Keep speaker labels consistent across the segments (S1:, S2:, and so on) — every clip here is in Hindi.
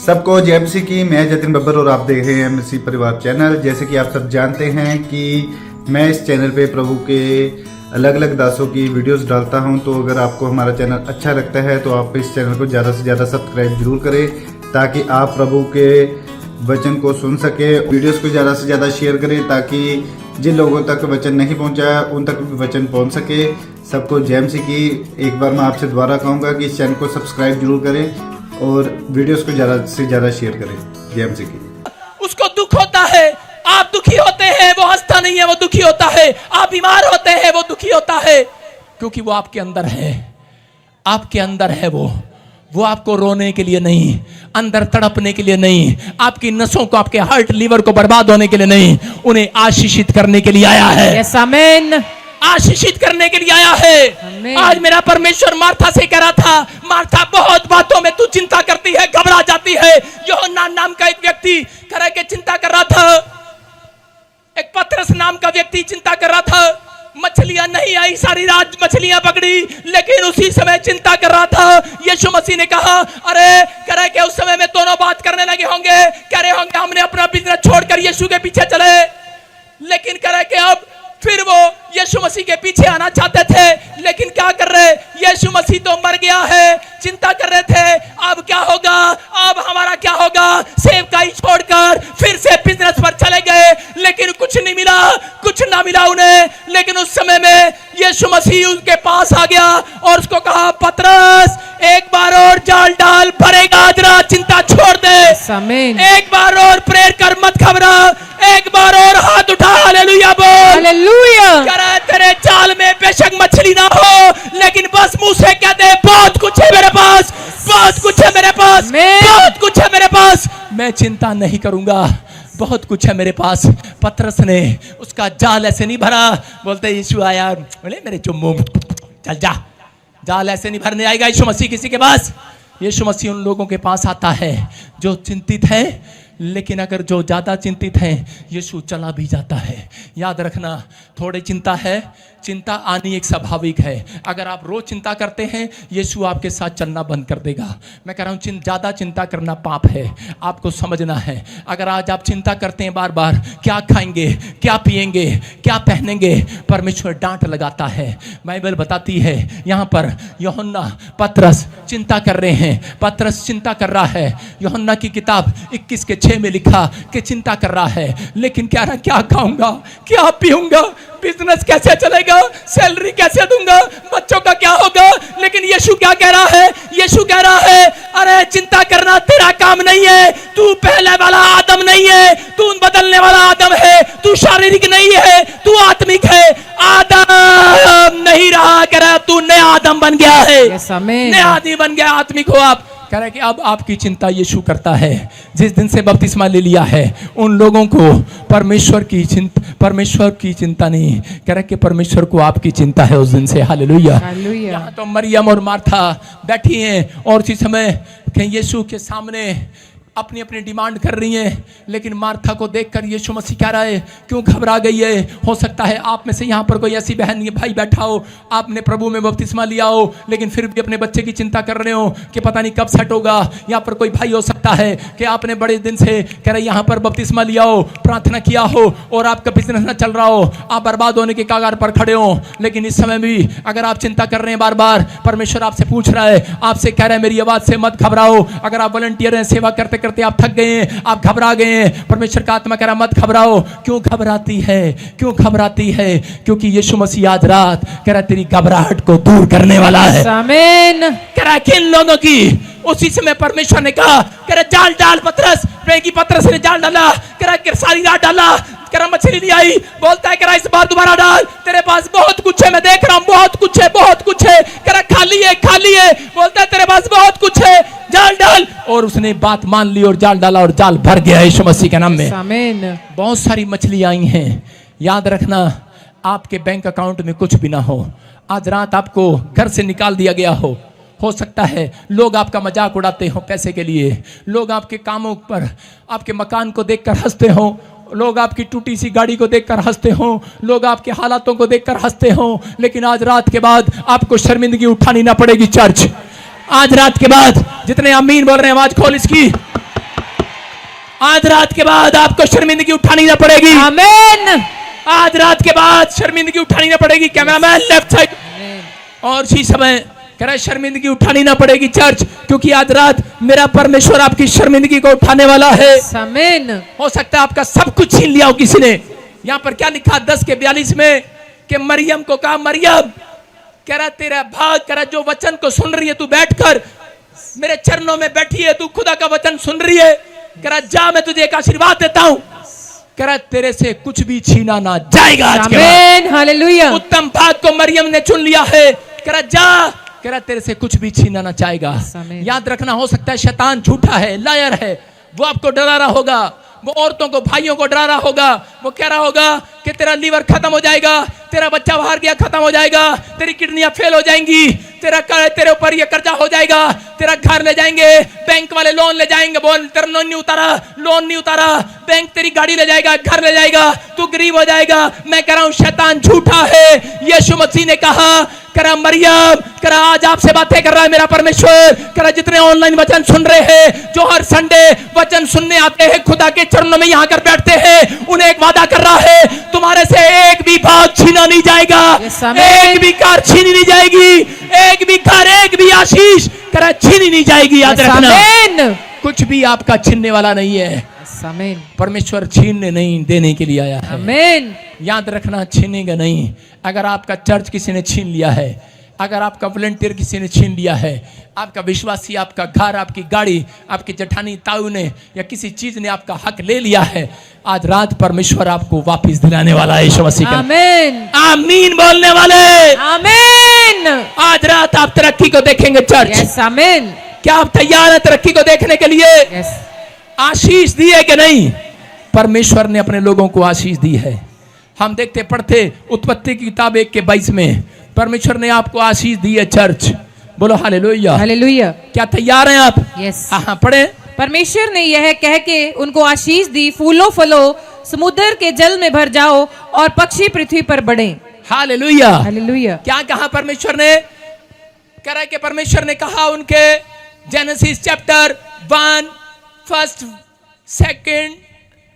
S1: सबको जय मसीह की। मैं जतिन बब्बर और आप देख रहे हैं मसीह परिवार चैनल। जैसे कि आप सब जानते हैं कि मैं इस चैनल पे प्रभु के अलग अलग दासों की वीडियोस डालता हूं, तो अगर आपको हमारा चैनल अच्छा लगता है तो आप इस चैनल को ज़्यादा से ज़्यादा सब्सक्राइब जरूर करें, ताकि आप प्रभु के वचन को सुन सके। वीडियोस को ज़्यादा से ज़्यादा शेयर करें, ताकि जिन लोगों तक वचन नहीं पहुंचा उन तक भी वचन पहुंच सके। सबको जय मसीह की। एक बार मैं आपसे दोबारा कहूँगा कि इस चैनल को सब्सक्राइब जरूर करें और वीडियोस को ज़्यादा से ज़्यादा शेयर करें। जय मसीह की।
S2: उसको दुख होता है, आप दुखी होते हैं, वो हंसता नहीं है, वो दुखी होता है। आप बीमार होते हैं, वो दुखी होता है, क्योंकि वो आपके अंदर है। आपके अंदर है वो आपको रोने के लिए नहीं, अंदर तड़पने के लिए नहीं, आपकी नसों को, आपके हार्ट लीवर को बर्बाद होने के लिए नहीं, उन्हें आशीषित करने के लिए आया है।
S3: यस आमीन।
S2: आशीषित करने के लिए आया है। आज मेरा परमेश्वर मार्था से कह रहा था, मार्था बहुत बातों में तू चिंता करती है, घबरा जाती है। यूहन्ना नाम का एक व्यक्ति करे के चिंता कर रहा था, एक पतरस नाम का व्यक्ति चिंता कर रहा था। मछलियां नहीं आई, सारी रात मछलियां पकड़ी, लेकिन उसी समय चिंता कर रहा था। यीशु मसीह ने कहा, अरे करे के उस समय में दोनों बात करने लगे होंगे, कह रहे होंगे हमने अपना बिजनेस छोड़कर यीशु के पीछे चले, लेकिन करे के अब फिर वो यीशु मसीह के पीछे आना चाहते थे, लेकिन क्या कर रहे, यीशु मसीह तो मर गया है। चिंता कर रहे थे, अब क्या होगा, अब हमारा क्या होगा। सेवकाई छोड़कर फिर से बिजनेस पर चले गए, लेकिन कुछ नहीं मिला, कुछ ना मिला उन्हें। लेकिन उस समय में यीशु मसीह उनके पास आ गया और उसको कहा, पतरस एक बार और जाल डाल, भरेगा, जरा चिंता छोड़ दे। एक बार और प्रेयर कर, मत घबरा, एक बार और हाथ उठा, हालेलुया बोल।
S3: हालेलुया।
S2: तेरे जाल में बेशक मछली ना हो, लेकिन बस मुंह से कह दे, बहुत कुछ है मेरे पास, बहुत कुछ है मेरे पास, बहुत कुछ है मेरे पास, मैं चिंता नहीं करूंगा, बहुत कुछ है मेरे पास। पतरस ने उसका जाल ऐसे नहीं भरा, बोलते यीशु आया, बोले मेरे चुम्मू चल जा। जाल ऐसे नहीं भरने आएगा यीशु मसीह किसी के पास। यीशु मसीह उन लोगों के पास आता है जो चिंतित है, लेकिन अगर जो ज्यादा चिंतित हैं, यीशु चला भी जाता है। याद रखना, थोड़ी चिंता है, चिंता आनी एक स्वाभाविक है। अगर आप रोज चिंता करते हैं, यीशु आपके साथ चलना बंद कर देगा। मैं कह रहा हूँ, ज्यादा चिंता करना पाप है, आपको समझना है। अगर आज आप चिंता करते हैं बार बार, क्या खाएंगे, क्या पिएंगे, क्या पहनेंगे, परमेश्वर डांट लगाता है। बाइबल बताती है यहाँ पर, यूहन्ना पतरस चिंता कर रहे हैं, पतरस चिंता कर रहा है। यूहन्ना की किताब 21:6 में लिखा कि चिंता कर रहा है, लेकिन कह रहा, क्या खाऊंगा, क्या पीऊंगा, बिजनेस कैसे चलेगा, सैलरी कैसे दूंगा, बच्चों का क्या होगा। लेकिन यीशु क्या कह रहा है, यीशु कह रहा है, अरे चिंता करना तेरा काम नहीं है, तू पहले वाला आदम नहीं है, तू बदलने वाला आदम है, तू शारीरिक नहीं है, तू आत्मिक है। आदम नहीं रहा, कह रहा तू नया आदम बन गया है, नया आदमी बन गया, आत्मिक हो आप। कह रहे कि अब आपकी चिंता यीशु करता है। जिस दिन से बपतिस्मा ले लिया है, उन लोगों को परमेश्वर की चिंता नहीं, कह रहे कि परमेश्वर को आपकी चिंता है उस दिन से। हालेलुया। यहाँ तो मरियम और मार्था बैठी हैं और उसी समय यीशु के सामने अपनी अपनी डिमांड कर रही हैं, लेकिन मार्था को देखकर यीशु मसीह कह रहा है, क्यों घबरा गई है। हो सकता है आप में से यहाँ पर कोई ऐसी बहन भाई बैठा हो, आपने प्रभु में बपतिस्मा लिया हो, लेकिन फिर भी अपने बच्चे की चिंता कर रहे हो कि पता नहीं कब सेट होगा। यहाँ पर कोई भाई हो सकता है कि आपने बड़े दिन से कह रहे यहाँ पर बपतिस्मा लिया हो, प्रार्थना किया हो और आपका बिजनेस न चल रहा हो, आप बर्बाद होने के कगार पर खड़े हो। लेकिन इस समय भी अगर आप चिंता कर रहे हैं बार बार, परमेश्वर आपसे पूछ रहा है, आपसे कह रहे हैं मेरी आवाज से मत घबराओ। अगर आप वॉलंटियर हैं, सेवा करते करते आप थक गए हैं, आप घबरा गए हैं, परमेश्वर का आत्मा कह रहा मत घबराओ। क्यों घबराती है, क्यों घबराती है, क्योंकि यीशु मसीह आज रात कह रहा तेरी घबराहट को दूर करने वाला है। आमीन। कह रहा किन लोगों की। उसी समय परमेश्वर ने कहा, कह रहा जाल डाल पतरस। पतरस ने जाल डाला, कह रहा सारी रात डाला, कह रहा मछली नहीं आई। बोलता है, कह रहा इस बार दोबारा डाल, तेरे पास बहुत कुछ है, मैं देख रहा हूं बहुत कुछ है, बहुत कुछ है। कह रहा खाली है, खाली है। बोलता है तेरे पास बहुत कुछ है, जाल डाल। और उसने बात मान ली और जाल डाला और जाल भर गया यीशु मसीह के नाम में। आमीन। बहुत सारी मछली आई हैं। याद रखना, आपके बैंक अकाउंट में कुछ भी ना हो, आज रात आपको घर से निकाल दिया गया हो सकता है लोग आपका मजाक उड़ाते हो पैसे के लिए, लोग आपके कामों पर, आपके मकान को देखकर हंसते हो, लोग आपकी टूटी सी गाड़ी को देखकर हंसते हो, लोग आपके हालातों को देखकर हंसते हो, लेकिन आज रात के बाद आपको शर्मिंदगी उठानी ना पड़ेगी। चर्च आज रात के बाद जितने आमीन बोल रहे हैं आवाज खोल इसकी, आज रात के बाद आपको शर्मिंदगी उठानी ना पड़ेगी।
S3: आमीन।
S2: आज रात के बाद शर्मिंदगी उठानी ना पड़ेगी। Cameraman left side. और इसी समय कह रहा है शर्मिंदगी उठानी ना पड़ेगी चर्च, क्योंकि आज रात मेरा परमेश्वर आपकी शर्मिंदगी को उठाने वाला है।
S3: आमीन।
S2: हो सकता है आपका सब कुछ छीन लिया हो किसी ने। यहां पर क्या लिखा 10:42 में कि मरियम को कहा, मरियम कह रहा तेरा भाग, कह रहा जो वचन को सुन रही है तू बैठकर मेरे चरणों में बैठी है, तू खुदा का वचन सुन रही है, कह रहा जा मैं तुझे एक आशीर्वाद देता हूं, कह रहा तेरे से कुछ भी छीना ना जाएगा आज के बाद।
S3: आमीन। हालेलुया।
S2: उत्तम भाग को मरियम ने चुन लिया है, कह रहा जा, कह रहा तेरे से कुछ भी छीना ना जाएगा। याद रखना, हो सकता है शैतान झूठा है, लायर है, वो आपको डरा रहा होगा, वो औरतों को भाइयों को डरा रहा होगा, वो कह रहा होगा कि तेरा लीवर खत्म हो जाएगा, तेरा बच्चा बाहर गया खत्म हो जाएगा, तेरी किडनियां फेल हो जाएंगी, तेरे ऊपर ये कर्जा हो जाएगा, तेरा घर ले जाएंगे, बैंक वाले लोन ले जाएंगे, बोल तेरा लोन नहीं उतारा, बैंक तेरी गाड़ी ले जाएगा, घर ले जाएगा, तू गरीब हो जाएगा। मैं कह रहा हूं शैतान झूठा है। यीशु मसीह ने कहा, करा मरियम, करा आज आपसे बातें कर रहा है मेरा परमेश्वर, करा जितने ऑनलाइन वचन सुन रहे हैं, जो हर संडे वचन सुनने आते हैं, खुदा के चरणों में यहाँ कर बैठते हैं, उन्हें एक वादा कर रहा है, तुम्हारे से एक भी भाग छीना नहीं जाएगा, एक भी कार छीनी नहीं जाएगी, एक भी कार, एक भी आशीष करा छीनी नहीं जाएगी। याद रखना, कुछ भी आपका छीनने वाला नहीं है। परमेश्वर छीनने नहीं देने के लिए आया है।
S3: आमीन।
S2: याद रखना, छीनेगा नहीं। अगर आपका चर्च किसी ने छीन लिया है, अगर आपका वॉलंटियर किसी ने छीन लिया है, आपका विश्वासी, आपका घर, आपकी गाड़ी, आपकी जेठानी ताऊ ने या किसी चीज ने आपका हक ले लिया है, आज रात परमेश्वर आपको वापस दिलाने वाला है। यीशु मसीह का
S3: आमीन।
S2: आमीन बोलने वाले,
S3: आमीन।
S2: आज रात आप तरक्की को देखेंगे चर्च।
S3: यस। आमीन।
S2: क्या आप तैयार हैं तरक्की को देखने के लिए?
S3: यस।
S2: आशीष दी है कि नहीं? परमेश्वर ने अपने लोगों को आशीष दी है। हम देखते पढ़ते उत्पत्ति की किताब 1:22 में परमेश्वर ने आपको आशीष दी है चर्च। बोलो हालेलुया।
S3: हालेलुया।
S2: क्या तैयार हैं आप?
S3: यस।
S2: हाँ पढ़े।
S3: परमेश्वर ने यह कह के उनको आशीष दी, फूलो फलो, समुद्र के जल में भर जाओ और पक्षी पृथ्वी पर बढ़े।
S2: हालेलुया।
S3: हालेलुया।
S2: क्या कहा परमेश्वर ने? कह रहा है कि परमेश्वर ने कहा उनके जेनेसिस चैप्टर 1 1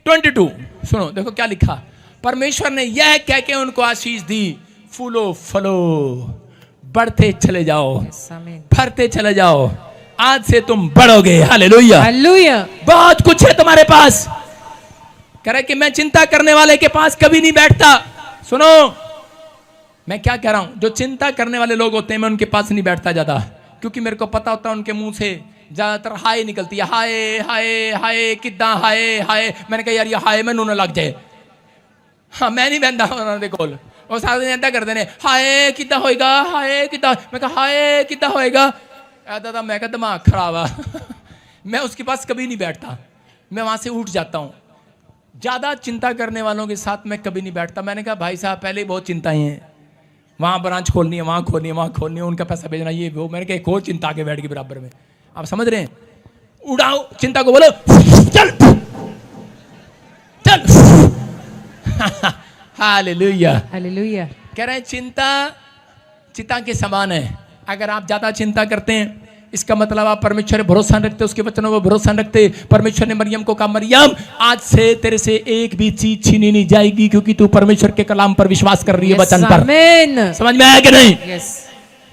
S2: 2 22, सुनो देखो क्या लिखा। परमेश्वर ने यह कह के उनको आशीष दी, फूलो फलो, बढ़ते चले जाओ, फरते चले जाओ, आज से तुम बढ़ोगे। हालेलुया।
S3: हालेलुया।
S2: बहुत कुछ है तुम्हारे पास। कह रहा है कि मैं चिंता करने वाले के पास कभी नहीं बैठता। सुनो मैं क्या कह रहा हूं, जो चिंता करने वाले लोग होते हैं मैं उनके पास नहीं बैठता ज्यादा, क्योंकि मेरे को पता होता है उनके मुंह से ज्यादातर हाय निकलती है, हाय हाय हाय किदा हाय हाय। मैंने कहा यार ये हाय मैनू ना लग जाए। हाँ मैं नहीं बहता उन्होंने कोल, और सारा दिन ऐसा करते हैं, हाय किदा होएगा, हाय किदा। मैं कहा हाय किदा होएगा, ऐसा था। मैं कहा दिमाग खराब है। मैं उसके पास कभी नहीं बैठता, मैं वहां से उठ जाता हूँ। ज्यादा चिंता करने वालों के साथ मैं कभी नहीं बैठता। मैंने कहा भाई साहब पहले ही बहुत चिंताएं हैं, वहां ब्रांच खोलनी है, वहां खोलनी है, वहां खोलनी है, उनका पैसा भेजना, ये वो। मैंने कहा एक और चिंता आगे बैठ गई बराबर में। आप समझ रहे हैं? उड़ाओ चिंता को, बोलो चल चल। हालेलुया।
S3: हालेलुया।
S2: कह रहे हैं चिंता चिता के समान है। अगर आप ज्यादा चिंता करते हैं इसका मतलब आप परमेश्वर पर भरोसा रखते, उसके वचनों पर भरोसा रखते। परमेश्वर ने मरियम को कहा, मरियम आज से तेरे से एक भी चीज छीनी नहीं जाएगी, क्योंकि तू परमेश्वर के कलाम पर विश्वास कर रही है, वचन पर।
S3: आमीन।
S2: समझ में आया कि नहीं?
S3: यस।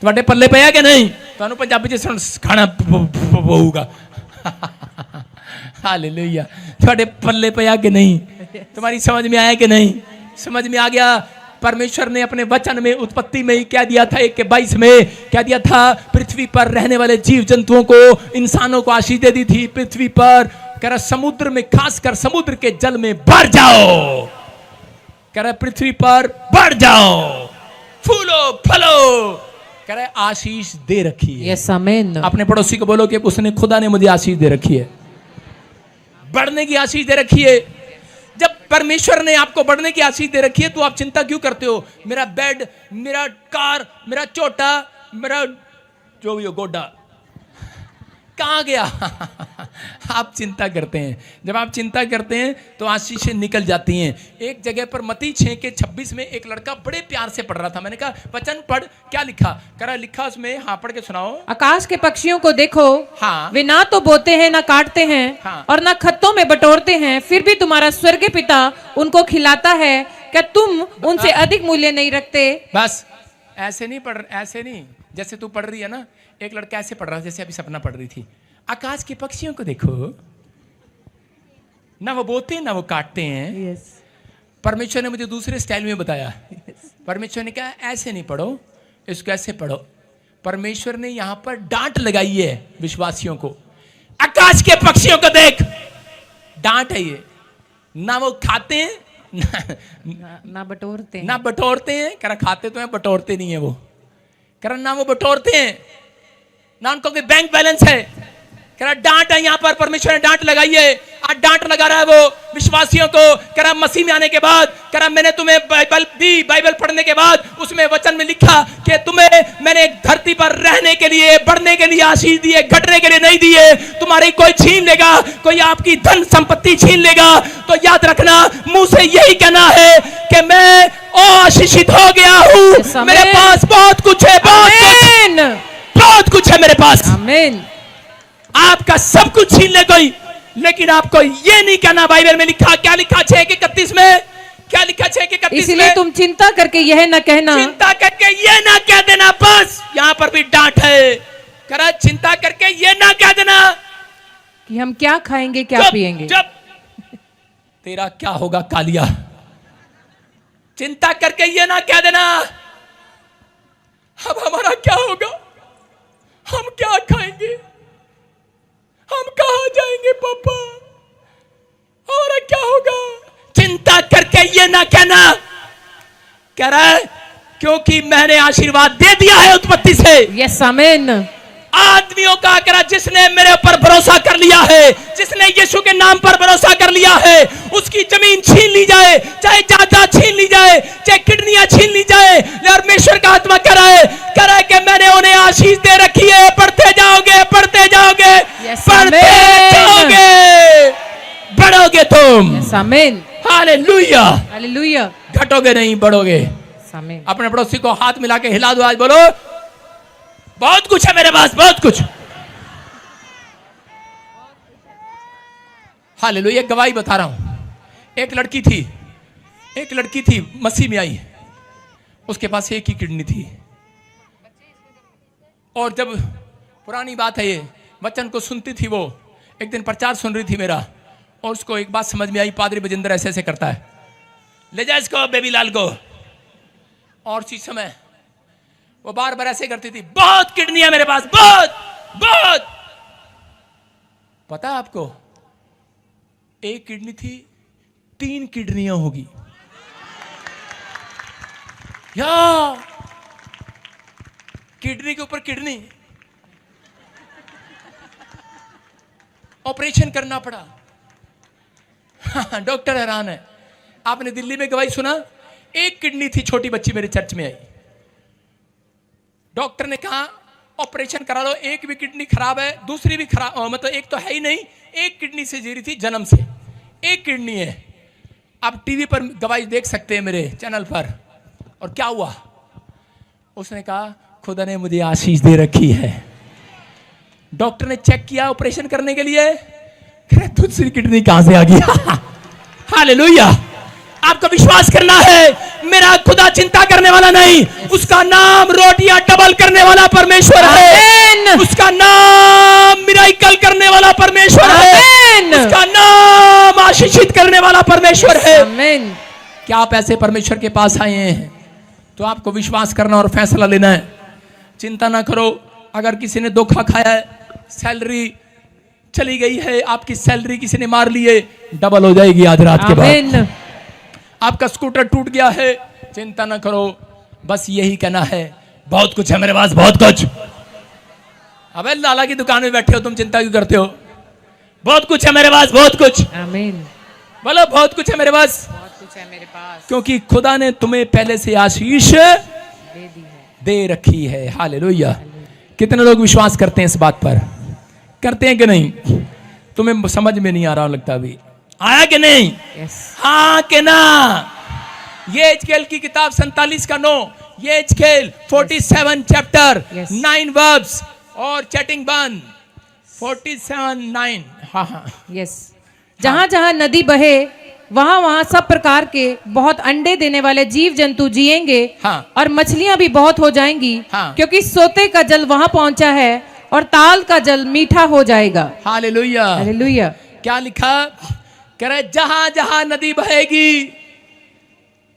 S2: तुम्हारे पल्ले पे आया कि नहीं? तो पंजाबी च खाना होगा। हालेलुया। तुम्हारे पल्ले पे आया कि नहीं? तुम्हारी समझ में आया कि नहीं? समझ में आ गया। परमेश्वर ने अपने वचन में उत्पत्ति में ही कह दिया था 1:22 में कह दिया था, पृथ्वी पर रहने वाले जीव जंतुओं को, इंसानों को आशीष दे दी थी। पृथ्वी पर कह रहा समुद्र में, खासकर समुद्र के जल में बढ़ जाओ। कह रहा पृथ्वी पर बढ़ जाओ, फूलो फलो। कह रहा आशीष दे रखी है।
S3: यस आमीन।
S2: अपने पड़ोसी को बोलो कि उसने, खुदा ने मुझे आशीष दे रखी है, बढ़ने की आशीष दे रखी है। जब परमेश्वर ने आपको बढ़ने की आशीष दे रखी है तो आप चिंता क्यों करते हो? मेरा बेड, मेरा कार, मेरा चोटा, मेरा जो भी हो गोडा, कहाँ गया? आप चिंता करते हैं। जब आप चिंता करते हैं तो आशीषें निकल जाती हैं। एक जगह पर मत्ती 6:26 में एक लड़का बड़े प्यार से पढ़ रहा था। मैंने कहा वचन पढ़, क्या लिखा? कह रहा लिखा उसमें, हाँ पढ़ के सुनाओ।
S3: आकाश के पक्षियों को देखो,
S2: हाँ।
S3: वे ना तो बोते हैं ना काटते हैं,
S2: हाँ।
S3: और ना खत्तों में बटोरते हैं, फिर भी तुम्हारा स्वर्गीय पिता उनको खिलाता है। क्या तुम उनसे अधिक मूल्य नहीं रखते?
S2: बस ऐसे नहीं पढ़, ऐसे नहीं जैसे तू पढ़ रही है ना। एक लड़का ऐसे पढ़ रहा था जैसे अभी सपना पढ़ रही थी। आकाश के पक्षियों को देखो, ना वो बोते ना वो काटते हैं। परमेश्वर ने मुझे दूसरे स्टाइल में बताया। परमेश्वर ने कहा ऐसे नहीं पढ़ो, इसको ऐसे पढ़ो। परमेश्वर ने यहां पर डांट लगाई है विश्वासियों को। आकाश के पक्षियों को देख, डांट है ये। ना वो खाते हैं
S3: ना बटोरते हैं।
S2: ना बटोरते हैं। कह रहा खाते तो हैं, बटोरते नहीं है वो। कह रहा ना वो बटोरते हैं, ना उनको कोई बैंक बैलेंस है। कह रहा डांट है यहाँ पर, परमेश्वर ने डांट लगाई है। आज डांट लगा रहा है वो विश्वासियों को। कह रहा मसीह में आने के बाद, कह रहा मैंने तुम्हें बाइबल दी, बाइबल पढ़ने के बाद उसमें वचन में लिखा कि तुम्हें मैंने धरती पर रहने के लिए, बढ़ने के लिए आशीष दी है, घटने के लिए नहीं दी है। तुम्हारी कोई छीन लेगा, कोई आपकी धन संपत्ति छीन लेगा तो याद रखना, मुंह से यही कहना है कि मैं आशीषित हो गया हूं, मेरे पास बहुत कुछ है, बहुत कुछ है मेरे पास।
S3: आमीन।
S2: आपका सब कुछ छीन ले कोई, लेकिन आपको ये नहीं कहना। बाइबल में लिखा, क्या लिखा 6:31 में? क्या लिखा 6:31 में?
S3: इसलिए तुम चिंता करके यह न कहना,
S2: चिंता करके ये ना कह देना। बस यहां पर भी डांट है। करा चिंता करके ये ना कह देना
S3: कि हम क्या खाएंगे, क्या पिएंगे।
S2: जब तेरा क्या होगा कालिया। चिंता करके ये ना कह देना अब हमारा क्या होगा, हम क्या खाएंगे, हम कहां जाएंगे पापा, हमारा क्या होगा। चिंता करके ये ना कहना। कह रहा है क्योंकि मैंने आशीर्वाद दे दिया है उत्पत्ति से।
S3: यस आमीन।
S2: आदमियों का करा जिसने मेरे ऊपर भरोसा कर लिया है, जिसने यीशु के नाम पर भरोसा कर लिया है, उसकी जमीन छीन ली जाए, चाहे जायदाद छीन ली जाए, चाहे किडनियां छीन ली जाए, परमेश्वर का आत्मा कह रहा है कि मैंने उन्हें आशीष दे रखी है। पढ़ते जाओगे, पढ़ते जाओगे, पढ़ते जाओगे, बढ़ोगे तुम।
S3: यस आमीन।
S2: Hallelujah,
S3: hallelujah.
S2: घटोगे नहीं, बढ़ोगे।
S3: आमीन।
S2: अपने पड़ोसी को हाथ मिला के हिला दो, आज बोलो बहुत कुछ है मेरे पास, बहुत कुछ। हालेलुया। एक गवाही बता रहा हूं। एक लड़की थी मसीह में आई, उसके पास एक ही किडनी थी। और जब पुरानी बात है ये, वचन को सुनती थी वो। एक दिन प्रचार सुन रही थी मेरा, और उसको एक बात समझ में आई, पादरी बजिंदर ऐसे ऐसे करता है, ले जा इसको बेबी लाल को। और उसी समय वो बार बार ऐसे करती थी, बहुत किडनी है मेरे पास, बहुत बहुत। पता है आपको, एक किडनी थी, 3 किडनियां होगी। या किडनी के ऊपर किडनी, ऑपरेशन करना पड़ा। डॉक्टर हैरान है। आपने दिल्ली में गवाही सुना, एक किडनी थी, छोटी बच्ची मेरे चर्च में आई। डॉक्टर ने कहा ऑपरेशन करा लो, एक भी किडनी खराब है, दूसरी भी खराब, मतलब एक तो है ही नहीं, एक किडनी से जी रही थी जन्म से, एक किडनी है। आप टीवी पर गवाही देख सकते हैं मेरे चैनल पर। और क्या हुआ, उसने कहा खुदा ने मुझे आशीष दे रखी है। डॉक्टर ने चेक किया ऑपरेशन करने के लिए, दूसरी किडनी कहां से आ गया। हालेलुया। आपको विश्वास करना है, मेरा खुदा चिंता करने वाला नहीं, उसका नाम रोटियां डबल करने वाला परमेश्वर है, उसका नाम मिराकल करने वाला परमेश्वर है, उसका नाम आशीषित करने वाला परमेश्वर है। क्या आप ऐसे परमेश्वर के पास आए हैं तो आपको विश्वास करना और फैसला लेना है। चिंता ना करो, अगर किसी ने धोखा खाया है, सैलरी चली गई है, आपकी सैलरी किसी ने मार ली है, डबल हो जाएगी आज रात के बाद। आपका स्कूटर टूट गया है, चिंता ना करो, बस यही कहना है बहुत कुछ है मेरे पास, बहुत कुछ। अबे लाला की दुकान में बैठे हो तुम, चिंता क्यों करते हो। बहुत कुछ है मेरे पास, बहुत कुछ। आमीन। बोलो बहुत कुछ है मेरे पास, बहुत कुछ है मेरे पास, क्योंकि खुदा ने तुम्हें पहले से आशीष दे रखी है। हालेलुया। कितने लोग विश्वास करते हैं इस बात पर? करते हैं कि नहीं? तुम्हें समझ में नहीं आ रहा लगता अभी, आया कि नहीं?
S3: Yes.
S2: हाँ कि ना? ये एजकेल की किताब 47 का 9, ये एजकेल 47 चैप्टर
S3: Yes.
S2: 9 वर्ब्स और चैटिंग बंद 47 9। हाँ हाँ
S3: यस, जहाँ जहाँ नदी बहे वहाँ वहाँ सब प्रकार के बहुत अंडे देने वाले जीव जंतु जिएंगे।
S2: हाँ।
S3: और मछलियाँ भी बहुत हो जाएंगी।
S2: हाँ।
S3: क्योंकि सोते का जल वहाँ पहुँचा है और ताल का जल मीठा हो जाएगा।
S2: हालेलुया।
S3: हालेलुया।
S2: क्या लिखा? कह रहे जहां जहां नदी बहेगी,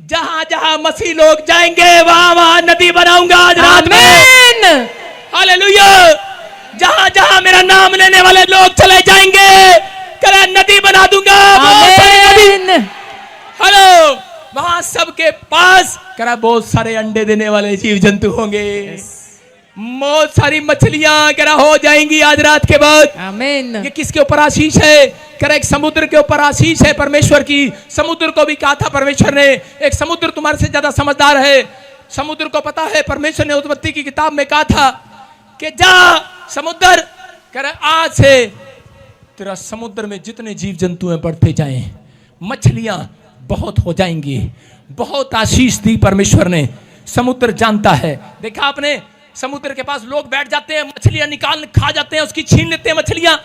S2: जहां जहां मसीह लोग जाएंगे वहां वहां नदी बनाऊंगा आज रात में।
S3: आमीन।
S2: हालेलुया। जहां जहां मेरा नाम लेने वाले लोग चले जाएंगे, कह रहे नदी बना दूंगा। बहुत सारी नदी।
S3: आमीन।
S2: हेलो, वहां सबके पास कह रहा बहुत सारे अंडे देने वाले जीव जंतु होंगे। बहुत सारी मछलियां कह रहा हो जाएंगी आज रात के बाद।
S3: आमीन।
S2: ये किसके ऊपर आशीष है? कह रहा एक समुद्र के ऊपर आशीष है परमेश्वर की। समुद्र को भी कहा था परमेश्वर ने, एक समुद्र तुम्हारे से ज्यादा समझदार है। समुद्र को पता है, परमेश्वर ने उत्पत्ति की किताब में कहा था कि जा समुद्र, कह रहा आज से तेरा समुद्र में जितने जीव जंतु हैं बढ़ते जाएं, मछलियां बहुत हो जाएंगी। बहुत आशीष दी परमेश्वर ने। समुद्र जानता है। देखा आपने, समुद्र के पास लोग बैठ जाते हैं, मछलियां निकाल खा जाते हैं, उसकी छीन लेते हैं मछलियां।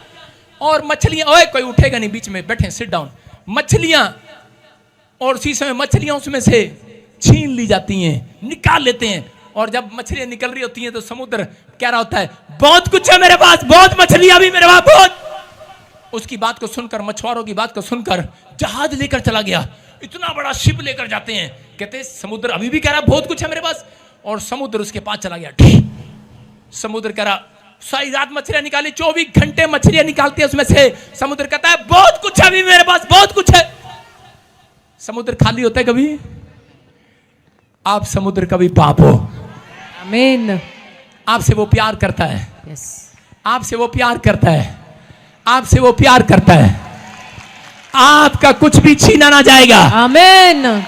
S2: और मछलियां, ओए कोई उठेगा नहीं, बीच में बैठे, सिट डाउन। मछलियां, और उसी समय मछलियां उसमें से छीन ली जाती हैं, निकाल लेते हैं। और जब मछलियां निकल रही होती हैं तो समुद्र कह रहा होता है बहुत कुछ है मेरे पास, बहुत मछलियां भी मेरे पास, बहुत। उसकी बात को सुनकर, मछुआरों की बात को सुनकर जहाज लेकर चला गया। इतना बड़ा शिप लेकर जाते हैं, कहते समुद्र अभी भी कह रहा बहुत कुछ है मेरे पास। और समुद्र उसके पास चला गया। समुद्र कह रहा सारी रात मछलियां निकाली, 24 घंटे मछलियां निकालती है उसमें से। समुद्र कहता है बहुत कुछ है अभी मेरे पास, बहुत कुछ है। समुद्र खाली होता है कभी? आप समुद्र कभी पाप हो।
S3: आमीन।
S2: आपसे वो प्यार करता है।
S3: यस।
S2: आपसे वो प्यार करता है। आपसे वो प्यार करता है। आपका कुछ भी छीना ना जाएगा।
S3: आमीन।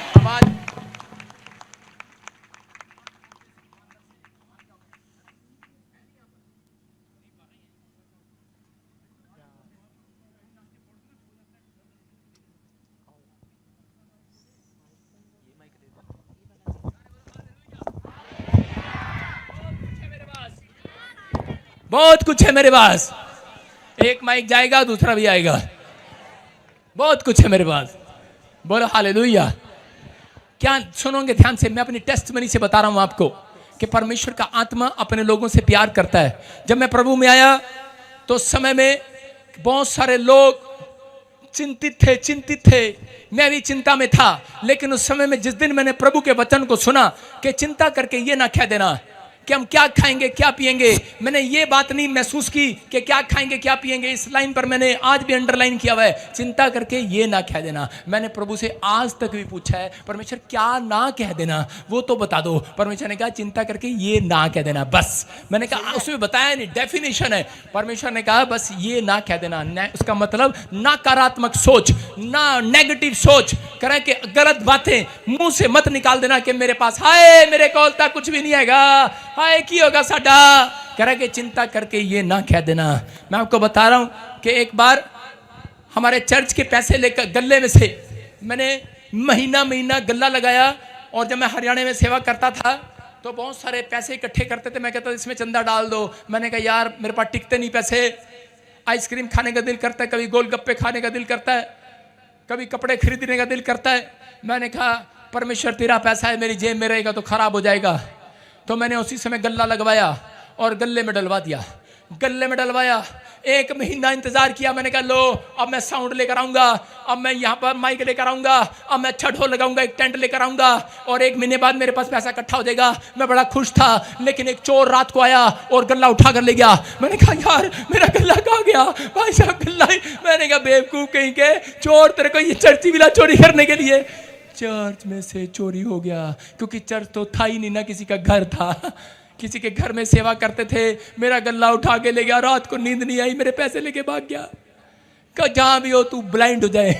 S2: बहुत कुछ है मेरे पास। एक माइक जाएगा, दूसरा भी आएगा। बहुत कुछ है मेरे पास। बोलो हालेलुया। क्या सुनोगे ध्यान से? मैं अपनी टेस्टमनी से बता रहा हूं आपको कि परमेश्वर का आत्मा अपने लोगों से प्यार करता है। जब मैं प्रभु में आया तो उस समय में बहुत सारे लोग चिंतित थे। मैं भी चिंता में था। लेकिन उस समय में जिस दिन मैंने प्रभु के वचन को सुना कि चिंता करके ये ना कह देना कि हम क्या खाएंगे क्या पिएंगे, मैंने ये बात नहीं महसूस की कि क्या खाएंगे क्या पिएंगे। इस लाइन पर मैंने आज भी अंडरलाइन किया हुआ है, चिंता करके ये ना कह देना। मैंने प्रभु से आज तक भी पूछा है, परमेश्वर क्या ना कह देना वो तो बता दो। परमेश्वर ने कहा चिंता करके ये ना कह देना बस। मैंने कहा उसमें बताया नहीं, डेफिनेशन है। परमेश्वर ने कहा बस ये ना कह देना। उसका मतलब नकारात्मक सोच, ना नेगेटिव सोच करें कि गलत बातें मुंह से मत निकाल देना कि मेरे पास हाय मेरे कोलता कुछ भी नहीं आएगा, हाय की होगा साडा। कह रहा कि चिंता करके ये ना कह देना। मैं आपको बता रहा हूं कि एक बार हमारे चर्च के पैसे लेकर गल्ले में से मैंने महीना गल्ला लगाया। और जब मैं हरियाणा में सेवा करता था तो बहुत सारे पैसे इकट्ठे करते थे। मैं कहता इसमें चंदा डाल दो। मैंने कहा यार मेरे पास टिकते नहीं पैसे। आइसक्रीम खाने का दिल करता है, कभी गोलगप्पे खाने का दिल करता है, कभी कपड़े खरीदने का दिल करता है। मैंने कहा परमेश्वर तेरा पैसा है, मेरी जेब में रहेगा तो खराब हो जाएगा। तो मैंने उसी समय गल्ला लगवाया और गल्ले में डलवा दिया। गल्ले में डलवाया, 1 महीना इंतजार किया। मैंने कहा लो अब मैं साउंड लेकर आऊंगा, अब मैं यहाँ पर माइक लेकर आऊंगा, अब मैं अच्छा ढोल लगाऊंगा, एक टेंट लेकर आऊंगा और 1 महीने बाद मेरे पास पैसा इकट्ठा हो जाएगा। मैं बड़ा खुश था। लेकिन एक चोर रात को आया और गल्ला उठा कर ले गया। मैंने कहा यार मेरा गल्ला कहाँ गया? भाई साहब गल्ला। मैंने कहा बेवकूफ कहीं के, चोर तेरे को ये चर्ची मिला चोरी करने के लिए। चर्च में से चोरी हो गया, क्योंकि चर्च तो था ही नहीं ना, किसी का घर था। किसी के घर में सेवा करते थे। मेरा गल्ला उठा के ले गया। रात को नींद नहीं आई, मेरे पैसे लेके भाग गया। कहा जहां भी हो तू ब्लाइंड हो जाए।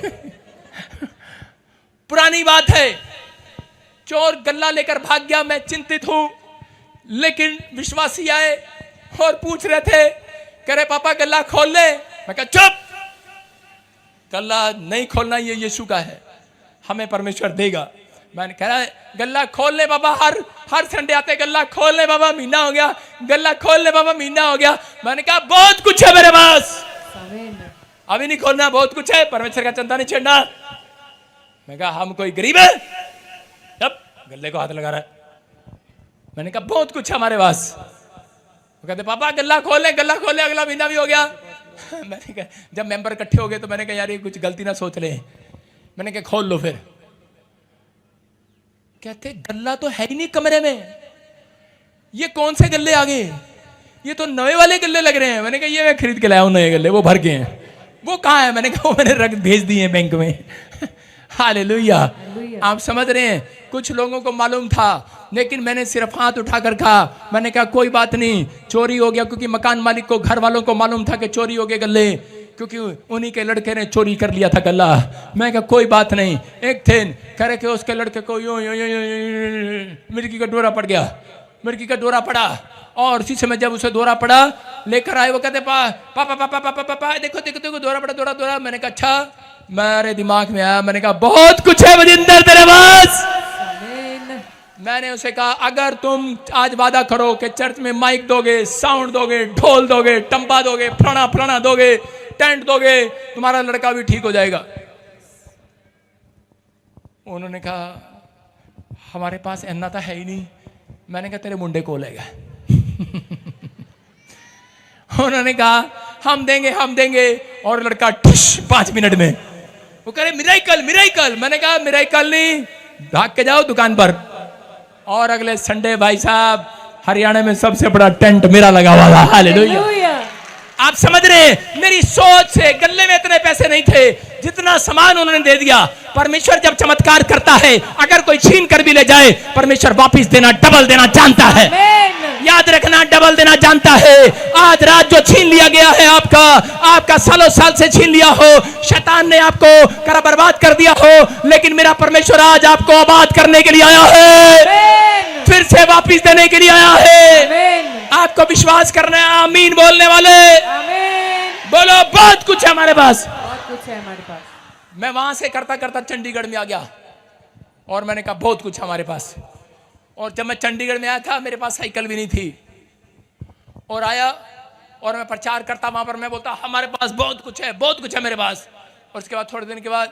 S2: पुरानी बात है। चोर गल्ला लेकर भाग गया। मैं चिंतित हूं। लेकिन विश्वासी आए और पूछ रहे थे कह रहे पापा गल्ला खोल ले। मैं कहा चुप, गल्ला नहीं खोलना, ये यीशु का है, हमें परमेश्वर देगा। मैंने कह रहा गल्ला खोल ले बाबा, हर संडे आते गल्ला खोल ले बाबा, महीना हो गया, गल्ला खोल ले बाबा, महीना हो गया। मैंने कहा बहुत कुछ है मेरे पास, अभी नहीं खोलना, बहुत कुछ है, परमेश्वर का चंदा नहीं छेड़ना। मैं कहा हम कोई गरीब है, तब गल्ले को हाथ लगा रहा है। मैंने कहा बहुत कुछ है हमारे पास। वो कहते पापा गल्ला खोले, गल्ला खोले, अगला महीना भी हो गया। मैंने कहा जब मेंबर इकट्ठे हो गए तो मैंने कहा यार ये कुछ गलती ना सोच ले। मैंने कहा खोल लो फिर। कहते गल्ला तो है ही नहीं कमरे में, ये कौन से गल्ले आ गए, ये तो नए वाले गल्ले लग रहे हैं। मैंने कहा ये मैं खरीद के लाया हूं नए गल्ले, वो भर गए हैं। वो कहाँ है? मैंने कहा वो मैंने रख भेज दिए बैंक में। हालेलुया। आप समझ रहे हैं, कुछ लोगों को मालूम था, लेकिन मैंने सिर्फ हाथ उठाकर कहा, मैंने कहा कोई बात नहीं, चोरी हो गया, क्योंकि मकान मालिक को, घर वालों को मालूम था कि चोरी हो गए गल्ले, क्योंकि उन्हीं के लड़के ने चोरी कर लिया था गल्ला। मैं कहा कोई बात नहीं। एक थे कह रहे कि उसके लड़के को यूं मिर्गी का डोरा पड़ गया, मिर्गी का डोरा पड़ा, और उसी समय जब उसे डोरा पड़ा लेकर आए, वो कहते पापा पापा पापा पापा देखो देखो देखो डोरा पड़ा, डोरा डोरा। मैंने कहा अच्छा, मेरे दिमाग में आया, मैंने कहा बहुत कुछ है वजिंदर तेरे पास। मैंने उसे कहा अगर तुम आज वादा करो कि चर्च में माइक दोगे, साउंड दोगे, ढोल दोगे, टंबा दोगे, फलाना फलाना दोगे, टेंट दोगे, तुम्हारा लड़का भी ठीक हो जाएगा। उन्होंने कहा हमारे पास इतना तो है ही नहीं। मैंने कहा तेरे मुंडे को लेगा। उन्होंने कहा हम देंगे, और लड़का 5 मिनट में वो कह रहे मिराइकल मिराइकल। मैंने कहा मिराइकल नहीं, भाग के जाओ दुकान पर। और अगले संडे भाई साहब हरियाणा में सबसे बड़ा टेंट मेरा लगा हुआ था। हालेलुया। आप समझ रहे हैं, मेरी सोच से गल्ले में इतने पैसे नहीं थे जितना सामान उन्होंने दे दिया। परमेश्वर जब चमत्कार करता है, अगर कोई छीन कर भी ले जाए, परमेश्वर वापस देना, डबल देना जानता है। याद रखना, डबल देना जानता है। आज रात जो छीन लिया गया है आपका सालों साल से छीन लिया हो, शैतान ने आपको करा बर्बाद कर दिया हो, लेकिन मेरा परमेश्वर आज आपको आबाद करने के लिए आया है, फिर से वापस देने के लिए आया है। आपको विश्वास करना है, आमीन बोलने वाले बोलो बहुत कुछ है हमारे पास,
S3: बहुत कुछ है हमारे पास।
S2: मैं वहां से करता करता चंडीगढ़ में आ गया, और मैंने कहा बहुत कुछ हमारे पास। और जब मैं चंडीगढ़ में आया था, मेरे पास साइकिल भी नहीं थी, और आया और मैं प्रचार करता वहां पर, मैं बोलता हमारे पास बहुत कुछ है, बहुत कुछ है मेरे पास। और उसके बाद थोड़े दिन के बाद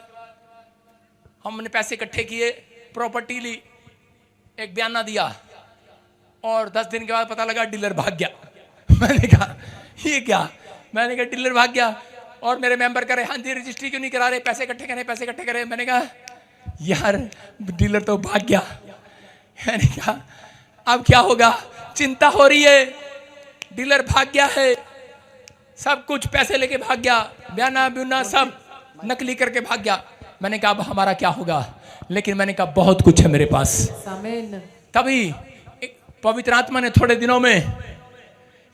S2: हमने पैसे इकट्ठे किए, प्रॉपर्टी ली, एक बयाना दिया, और 10 दिन के बाद पता लगा डीलर भाग गया। मैंने कहा ये क्या? मैंने कहा डीलर भाग गया। और मेरे मेंबर करे हाँ जी रजिस्ट्री क्यों नहीं करा रहे, पैसे इकट्ठे करें, पैसे इकट्ठे करें। मैंने कहा यार डीलर तो भाग गया। मैंने कहा अब क्या होगा? चिंता हो रही है, डीलर भाग गया है, सब कुछ पैसे लेके भाग गया, बयाना ब्यूना सब नकली करके भाग गया। मैंने कहा अब हमारा क्या होगा? लेकिन मैंने कहा बहुत कुछ है मेरे पास। तभी पवित्र आत्मा ने थोड़े दिनों में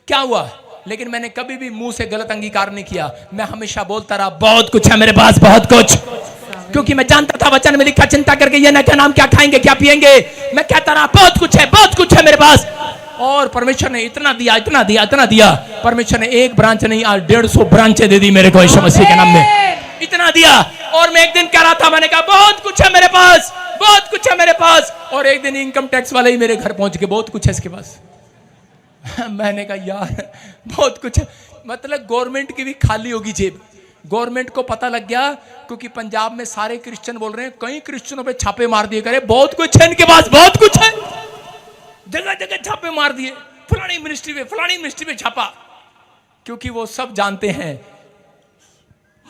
S2: क्या हुआ, लेकिन मैंने कभी भी मुंह से गलत अंगीकार नहीं किया। मैं हमेशा बोलता रहा बहुत कुछ है मेरे पास, बहुत कुछ, क्योंकि मैं जानता था वचन में लिखा चिंता करके ये ना क्या नाम, क्या खाएंगे, क्या पिएंगे। मैं कहता रहा बहुत कुछ है, बहुत कुछ है मेरे पास। और परमेश्वर ने इतना दिया, इतना दिया, इतना दिया। परमेश्वर ने एक ब्रांच नहीं, आज 150 ब्रांचें दे दी मेरे को यीशु मसीह के नाम में, इतना दिया। और मैं एक दिन कह रहा था, मैंने कहा बहुत कुछ है मेरे पास, बहुत कुछ है मेरे पास। और एक दिन इनकम टैक्स वाले ही मेरे घर पहुंच के बहुत कुछ है इसके पास। मैंने कहा यार बहुत कुछ है, मतलब गवर्नमेंट की भी खाली होगी जेब। गवर्नमेंट को पता लग गया, क्योंकि पंजाब में सारे क्रिश्चियन बोल रहे हैं, कई क्रिश्चियनों पे छापे मार दिए, करे बहुत कुछ है इनके पास, बहुत कुछ है, जगह जगह छापे मार दिए, फलानी मिनिस्ट्री पे छापा, क्योंकि वो सब जानते हैं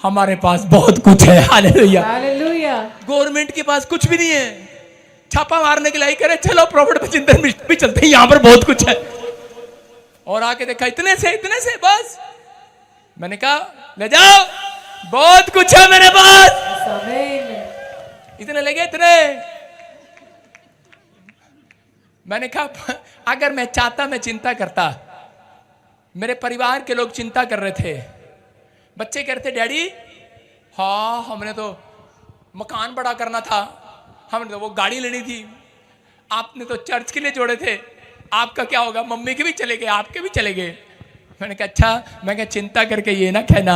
S2: हमारे पास बहुत कुछ है। Hallelujah, hallelujah. गवर्नमेंट के पास कुछ भी नहीं है, छापा मारने के लिए करे चलो प्रॉफिट बचिंदर मिनिस्ट्री चलते हैं, यहां पर बहुत कुछ है। और आके देखा इतने से बस। मैंने कहा ले जाओ, बहुत कुछ है मेरे पास। इतने लगे इतने। मैंने कहा अगर मैं चाहता, मैं चिंता करता। मेरे परिवार के लोग चिंता कर रहे थे, बच्चे कह रहे थे डैडी हाँ हमने तो मकान बड़ा करना था, हमने तो वो गाड़ी लेनी थी, आपने तो चर्च के लिए जोड़े थे, आपका क्या होगा? मम्मी के भी चले गए, आपके भी चले गए। मैंने कहा अच्छा, मैं कहा चिंता करके ये ना कहना,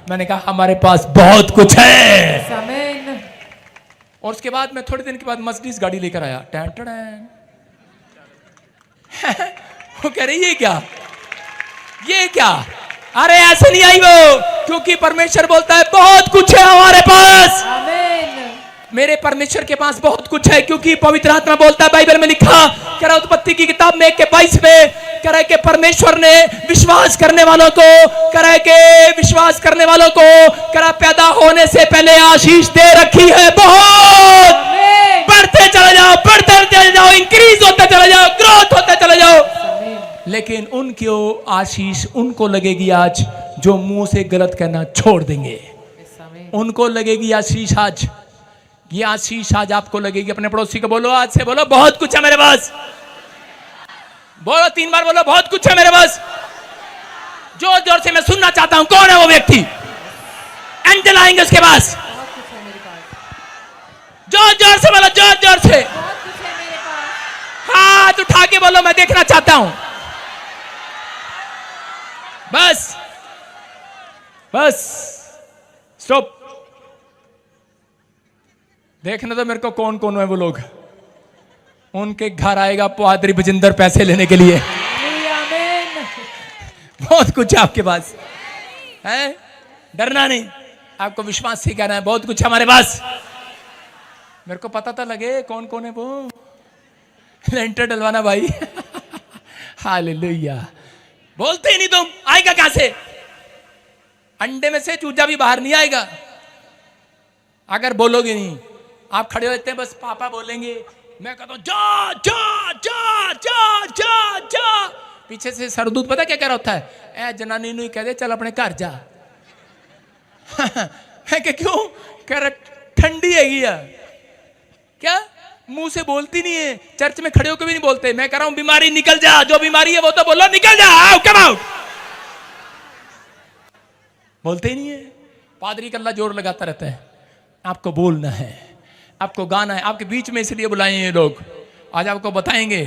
S2: मैंने कहा हमारे पास बहुत कुछ है।
S3: आमीन।
S2: और उसके बाद मैं थोड़े दिन के बाद मर्सिडीज गाड़ी लेकर आया। Tan tan. वो कह रही ये क्या? अरे ऐसे नहीं आई वो, क्योंकि परमेश्वर बोलता है बहुत कुछ है हमारे पास।
S3: आमीन।
S2: मेरे परमेश्वर के पास बहुत कुछ है, क्योंकि पवित्र आत्मा बोलता है, बाइबल में लिखा कह रहा उत्पत्ति की किताब में 1:22 में कह रहा है कि परमेश्वर ने विश्वास करने वालों को कह रहा है कि विश्वास करने वालों को कह रहा पैदा होने से पहले आशीष दे रखी है। बहुत बढ़ते चले जाओ, इंक्रीज होते चले जाओ, ग्रोथ होते चले जाओ। लेकिन उनकी आशीष उनको लगेगी आज जो मुंह से गलत कहना छोड़ देंगे। उनको लगेगी आशीष आज, ये आशीष आज आपको लगेगी। अपने पड़ोसी को बोलो, आज से बोलो बहुत कुछ है मेरे पास। बोलो 3 बार, बोलो बहुत कुछ है मेरे पास। जोर जोर से मैं सुनना चाहता हूं, कौन है वो व्यक्ति? एंजल आएंगे उसके पास। जोर जोर से बोलो, जोर जोर से हाथ उठा के बोलो, मैं देखना चाहता हूं। Bus stop. देखना तो मेरे को कौन कौन है वो लोग। उनके घर आएगा पादरी बजिंदर पैसे लेने के लिए। बहुत कुछ है आपके पास, है? डरना नहीं, आपको विश्वास से कहना है बहुत कुछ है हमारे पास। मेरे को पता तो लगे कौन कौन है वो। लेंटर डलवाना भाई। हालेलुया। बोलते ही नहीं तुम, आएगा कहां से? अंडे में से चूजा भी बाहर नहीं आएगा अगर बोलोगे नहीं। आप खड़े होते हैं, बस पापा बोलेंगे, मैं कहता हूं जा जा जा जा जा जा। पीछे से सरदूत पता क्या कह रहा होता है? ए जनानी नहीं कह दे चल अपने घर जा। मैं कह क्यों? कह रहा ठंडी है क्या? मुंह से बोलती नहीं है, चर्च में खड़े होकर भी नहीं बोलते। मैं कह रहा हूं बीमारी निकल जा, जो बीमारी है वो तो बोलो निकल जा, आओ कम आउट। बोलते ही नहीं है। पादरी कल्ला जोर लगाता रहता है, आपको बोलना है, आपको गाना है। आपके बीच में इसलिए बुलाए ये लोग, आज आपको बताएंगे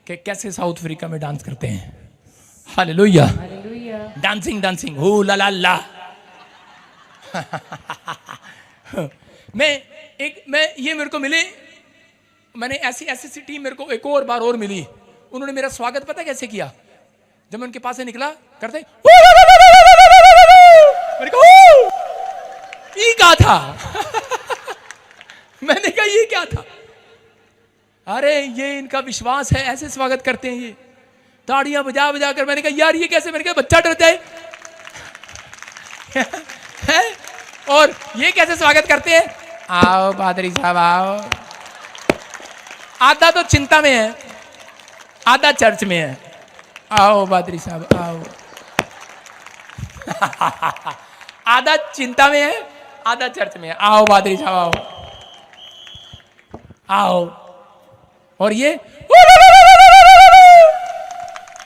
S2: कि कैसे साउथ अफ्रीका में डांस करते हैं। हालेलुया। डांसिंग हो ला ला ला। मैं ये मेरे को मिले, मैंने ऐसी टीम मेरे को एक और बार और मिली। उन्होंने मेरा स्वागत पता कैसे किया? जब मैं उनके पास से निकला करते मेरे को ये क्या था? मैंने कहा ये क्या था? अरे ये इनका विश्वास है, ऐसे स्वागत करते हैं ये, ताड़ियां बजा बजा कर। मैंने कहा यार ये कैसे? मैंने कहा बच्चा डरता है। और ये कैसे स्वागत करते हैं? आओ पादरी साहब आओ। आधा तो चिंता में है, आधा चर्च में है। आओ पादरी साहब आओ। आधा चिंता में है, आधा चर्च में है। आओ पादरी साहब आओ आओ। और ये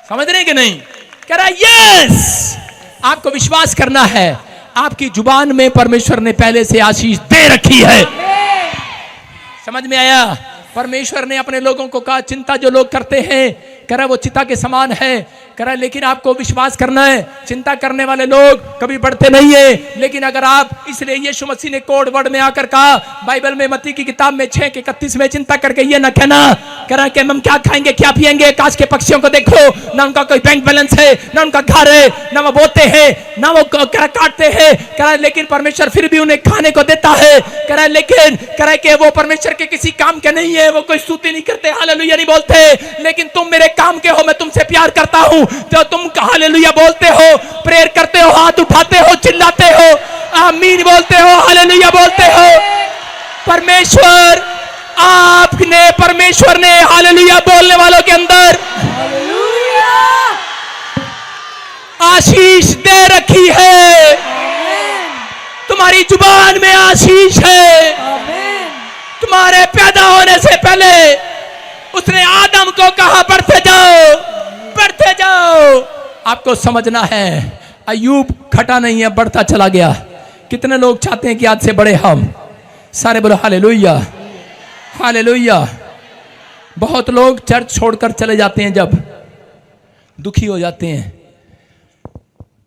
S2: समझ रहे कि नहीं? कह रहा यस, आपको विश्वास करना है, आपकी जुबान में परमेश्वर ने पहले से आशीष दे रखी है। समझ में आया? परमेश्वर ने अपने लोगों को कहा चिंता जो लोग करते हैं, कह रहा वो चिता के समान है। कह रहा लेकिन आपको विश्वास करना है, चिंता करने वाले लोग कभी बढ़ते नहीं है। लेकिन अगर आप, इसलिए यीशु मसीह ने कोड वर्ड में आकर कहा बाइबल में मत्ती की किताब में 6:31 में, चिंता करके ये न कहना, कह रहा कि हम क्या खाएंगे क्या पिएंगे। आकाश के पक्षियों को देखो, ना उनका कोई बैंक बैलेंस है, ना उनका घर है, ना वो बोते हैं, ना वो काटते हैं। कह रहा लेकिन परमेश्वर फिर भी उन्हें खाने को देता है। कह रहा लेकिन कह रहा कि वो परमेश्वर के किसी काम के नहीं है, वो कोई स्तुति नहीं करते, हालेलुया नहीं बोलते। लेकिन तुम मेरे काम के हो, मैं तुमसे प्यार करता हूं। जो तुम हालेलुया बोलते हो, प्रेयर करते हो, हाथ उठाते हो, चिल्लाते हो, आमीन बोलते हो, हालेलुया बोलते हो, परमेश्वर ने हालेलुया बोलने वालों के अंदर आशीष दे रखी है। तुम्हारी जुबान में आशीष है। तुम्हारे पैदा होने से पहले उसने आदम को कहा बढ़ते जाओ, बढ़ते जाओ। आपको समझना है, अय्यूब घटा नहीं है, बढ़ता चला गया। कितने लोग चाहते हैं कि आज से बढ़े हम? सारे बोलो हालेलुया, हालेलुया। बहुत लोग चर्च छोड़कर चले जाते हैं, जब दुखी हो जाते हैं,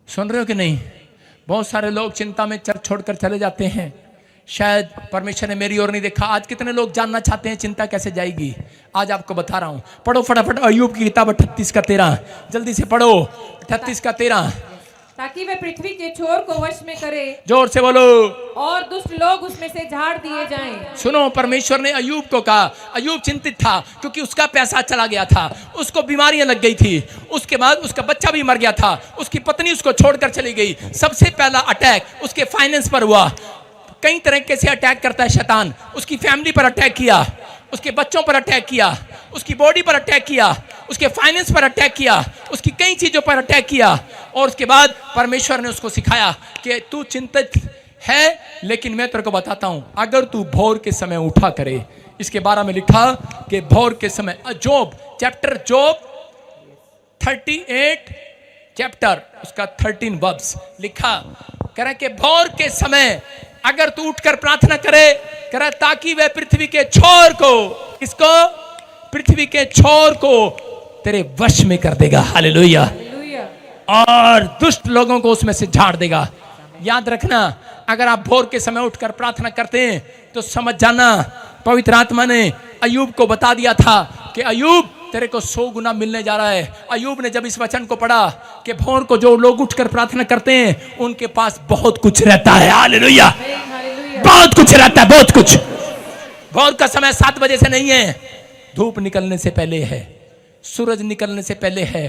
S2: सुन रहे हो कि नहीं? बहुत सारे लोग चिंता में चर्च छोड़कर चले जाते हैं। शायद परमेश्वर ने मेरी ओर नहीं देखा। आज कितने लोग जानना चाहते हैं चिंता कैसे जाएगी? आज आपको बता रहा हूं। पढ़ो फटाफट अय्यूब की किताब 38 का 13, जल्दी से पढ़ो 38 का 13,
S3: ताकि वे पृथ्वी के छोर को वश में करे,
S2: जोर से बोलो,
S3: और दुष्ट लोग उसमें से झाड़ दिए जाएं।
S2: सुनो, परमेश्वर ने अय्यूब को कहा। अय्यूब चिंतित था क्योंकि उसका पैसा चला गया था, उसको बीमारियां लग गई थी, उसके बाद उसका बच्चा भी मर गया था, उसकी पत्नी उसको छोड़कर चली गई। सबसे पहला अटैक उसके फाइनेंस पर हुआ। कई तरीके से अटैक करता है शैतान। उसकी फैमिली पर अटैक किया, उसके बच्चों पर अटैक किया, उसकी बॉडी पर अटैक किया, उसके फाइनेंस पर अटैक किया, उसकी कई चीजों पर अटैक किया। और उसके बाद परमेश्वर ने उसको सिखाया कि तू चिंतित है, लेकिन मैं तेरे को बताता हूं, अगर तू भोर के समय उठा करे। इसके बारे में लिखा कि भोर के समय, जोब 38 चैप्टर उसका 13 वर्स लिखा, कह रहा कि भोर के समय अगर तू उठकर प्रार्थना करे, कह रहा ताकि वह पृथ्वी के छोर को, इसको पृथ्वी के छोर को तेरे वश में कर देगा। हालेलुया। और दुष्ट लोगों को उसमें से झाड़ देगा। याद रखना, अगर आप भोर के समय उठकर प्रार्थना करते हैं तो समझ जाना, पवित्र आत्मा ने अय्यूब को बता दिया था कि अय्यूब तेरे को 100 गुना मिलने जा रहा है। अय्यूब ने जब इस वचन को पढ़ा कि भोर को जो लोग उठकर प्रार्थना करते हैं उनके पास बहुत कुछ रहता है। हालेलुया, बहुत कुछ रहता है, बहुत कुछ। भोर का समय 7 बजे से नहीं है, धूप निकलने से पहले है, सूरज निकलने से पहले है,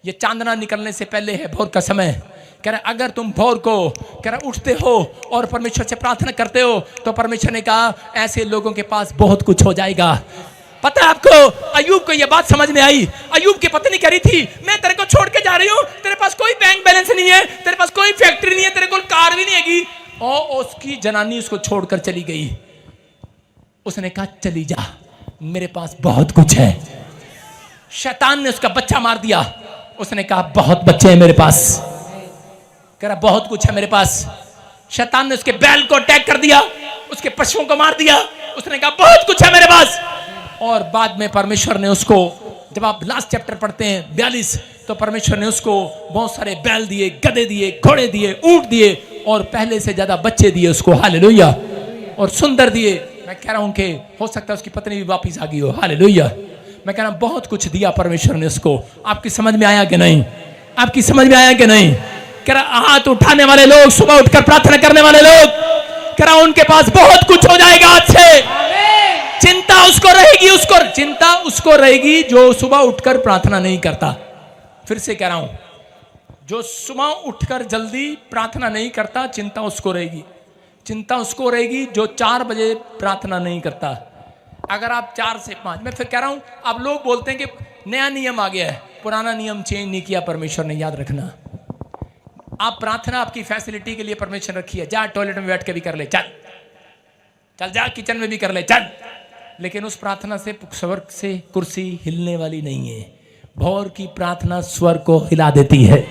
S2: ये चांदना निकलने से पहले है भोर का समय। कह रहा अगर तुम भोर को कह रहा उठते हो और परमेश्वर से प्रार्थना करते हो तो परमेश्वर ने कहा ऐसे लोगों के पास बहुत कुछ हो जाएगा। पता है आपको, अय्यूब को यह बात समझ में आई। अय्यूब की पत्नी कह रही थी मैं तेरे को छोड़ के जा रही हूं, तेरे पास कोई बैंक बैलेंस नहीं है, तेरे पास कोई फैक्ट्री नहीं है, तेरे को कार भी नहीं हैगी। और उसकी जनानी उसको छोड़कर चली गई। उसने कहा चली जा, मेरे पास बहुत कुछ है। शैतान ने उसका बच्चा मार दिया। उसने कहा बहुत बच्चे हैं मेरे पास, कह रहा बहुत कुछ है मेरे पास। शैतान ने उसके बैल को अटैक कर दिया, उसके पशुओं को मार दिया। उसने कहा बहुत कुछ है मेरे पास। और बाद में परमेश्वर ने उसको, जब आप लास्ट चैप्टर पढ़ते हैं 42, तो परमेश्वर ने उसको बहुत सारे बैल दिए, गधे दिए, घोड़े दिए, ऊंट दिए, और पहले से ज्यादा बच्चे दिए उसको। हालेलुया। और सुंदर दिए। मैं कह रहा हूं कि हो सकता है उसकी पत्नी भी वापिस आ गई हो। हालेलुया। मैं कह रहा हूं बहुत कुछ दिया परमेश्वर ने उसको। आपकी समझ में आया कि नहीं? आपकी समझ में आया कि नहीं? कह रहा हाथ उठाने वाले लोग, सुबह उठकर प्रार्थना करने वाले लोग, कह रहा उनके पास बहुत कुछ हो जाएगा आज से। चिंता उसको रहेगी, चिंता उसको रहेगी जो सुबह उठकर प्रार्थना नहीं करता। फिर से कह रहा हूं, जो सुबह उठकर जल्दी प्रार्थना नहीं करता, चिंता उसको रहेगी। चिंता उसको रहेगी जो 4 बजे प्रार्थना नहीं करता। अगर आप 4 से 5, मैं फिर कह रहा हूं, अब लोग बोलते हैं कि नया नियम आ गया है, पुराना नियम चेंज नहीं किया परमेश्वर ने। याद रखना, आप प्रार्थना आपकी फैसिलिटी के लिए परमेश्वर रखी है। जा टॉयलेट में बैठ के भी कर ले, चल चल, जा किचन में भी कर ले, चल। लेकिन उस प्रार्थना से स्वर्ग से कुर्सी हिलने वाली नहीं है। भोर की प्रार्थना स्वर्ग को हिला देती है।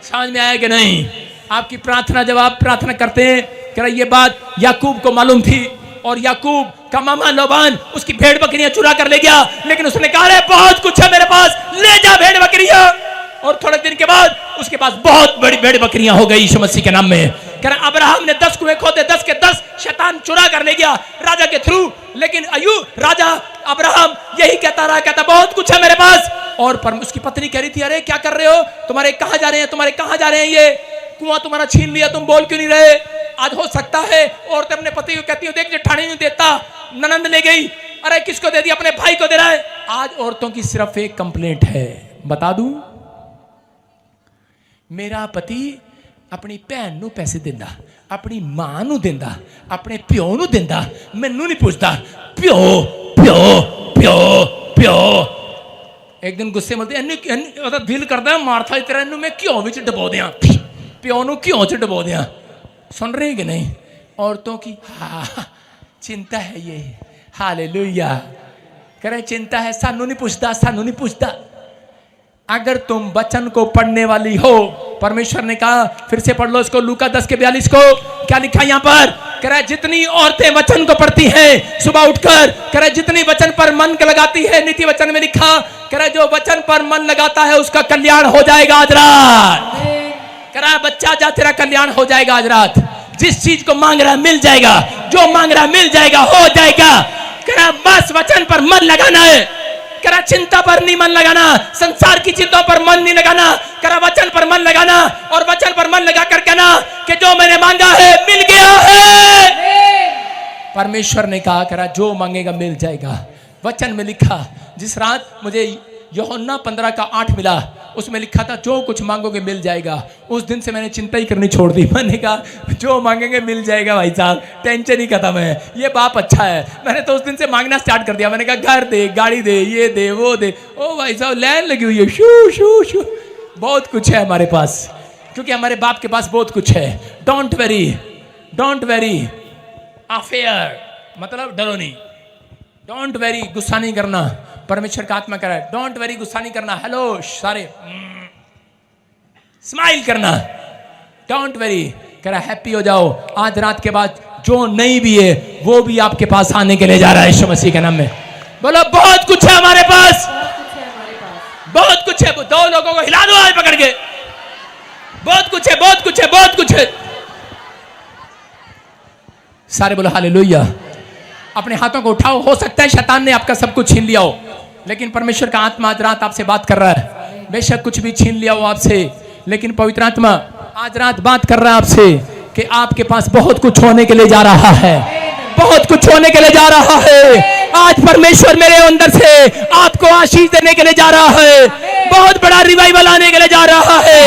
S2: समझ में आया कि नहीं? आपकी प्रार्थना, जब आप प्रार्थना करते हैं, कह रहा ये बात याकूब को मालूम थी, और याकूब का मामा लोबान उसकी भेड़ बकरियां चुरा कर ले गया। लेकिन उसने कहा अरे बहुत कुछ है मेरे पास, ले जा भेड़ बकरियां। और थोड़े दिन के बाद उसके पास बहुत बड़ी भेड़ बकरियां हो गई यीशु मसीह के नाम में। कह रहा अब्राहम ने 10 कुएं खोदे, 10 के 10 शैतान चुरा कर ले गया राजा के थ्रू। लेकिन अय्यूब, राजा अब्राहम यही कहता रहा, कहता बहुत कुछ है मेरे पास। और उसकी पत्नी कह रही थी अरे क्या कर रहे हो, तुम्हारे कहां जा रहे हैं, तुम्हारे कहां जा रहे हैं, ये कुआं तुम्हारा छीन लिया, तुम बोल क्यों नहीं रहे? आज हो सकता है औरतें अपने पति को कहती हो देख जेठानी नहीं देता, ननंद ले गई, अरे किसको दे दिया, अपने भाई को दे रहा है। आज औरतों की सिर्फ एक कंप्लेंट है, बता दूं, मेरा पति अपनी भैन नू पैसे देंदा, अपनी मां नू देंदा, अपने प्यो नू देंदा, मैनू नहीं पूछता। प्यो प्यो प्यो प्यो। एक दिन गुस्से में दिल करता मारथा तेरा इनू मैं घ्यो विच डबो दियां, प्यो नू घ्यो च डबो दियां। सुन रहे कि नहीं? औरतों की चिंता है ये। हालेलुया। कह रहे चिंता है, सानू नहीं पूछता, सानू नहीं पूछता। अगर तुम वचन को पढ़ने वाली हो, परमेश्वर ने कहा, फिर से पढ़ लो इसको, लूका 10 के 42 को, क्या लिखा यहां पर? कह रहा है जितनी औरतें वचन को पढ़ती हैं सुबह उठकर, कह रहा है जितनी वचन पर मन लगाती है, नीति वचन में लिखा, कह रहा है जो वचन पर मन लगाता है उसका कल्याण हो जाएगा आज रात। कह रहा है बच्चा जा तेरा कल्याण हो जाएगा आज रात। जिस चीज को मांग रहा है मिल जाएगा, जो मांग रहा है मिल जाएगा, हो जाएगा। कह रहा है बस वचन पर मन लगाना है। कह रहा चिंता पर नहीं मन लगाना, संसार की चिंताओं पर मन नहीं लगाना, कह रहा वचन पर मन लगाना और वचन पर मन लगा कर कहना कि जो मैंने मांगा है मिल गया है। परमेश्वर ने कहा, कह रहा जो मांगेगा मिल जाएगा। वचन में लिखा, जिस रात मुझे यूहन्ना 15:8 मिला, उसमें लिखा था जो कुछ मांगोगे मिल जाएगा। उस दिन से मैंने चिंता ही करनी छोड़ दी। मैंने कहा जो मांगेंगे मिल जाएगा भाई साहब, टेंशन ही खत्म है, ये बाप अच्छा है। मैंने तो उस दिन से मांगना स्टार्ट कर दिया। मैंने कहा घर दे, गाड़ी दे, ये दे, वो दे। ओ भाई साहब लाइन लगी हुई है, शू शू शू। बहुत कुछ है हमारे पास, क्योंकि हमारे बाप के पास बहुत कुछ है। डोंट वेरी अफेयर, मतलब डरो नहीं। डोंट वेरी, गुस्सा नहीं करना। परमेश्वर का आत्मा कह रहा है डोंट वेरी, गुस्सा नहीं करना। हेलो सारे, स्माइल करना। डोंट वेरी, कह रहा हैप्पी हो जाओ। आज रात के बाद जो नहीं भी है वो भी आपके पास आने के लिए जा रहा है यीशु मसीह के नाम में। बोलो बहुत कुछ है हमारे पास, बहुत कुछ है। दो लोगों को हिला दो आज पकड़ के। बहुत कुछ है, बहुत कुछ है, बहुत कुछ है। सारे बोलो हालेलुया। अपने हाथों को उठाओ। हो सकता है शैतान ने आपका सब कुछ छीन लिया हो, लेकिन परमेश्वर का आत्मा आज रात आपसे बात कर रहा है। बेशक कुछ भी छीन लिया हो आपसे, लेकिन पवित्र आत्मा आज रात बात कर रहा है आपसे कि आपके पास बहुत कुछ होने के लिए जा रहा है, बहुत कुछ होने के लिए जा रहा है। आज परमेश्वर मेरे अंदर से आपको आशीष देने के लिए जा रहा है। बहुत बड़ा रिवाइवल आने के लिए जा रहा है।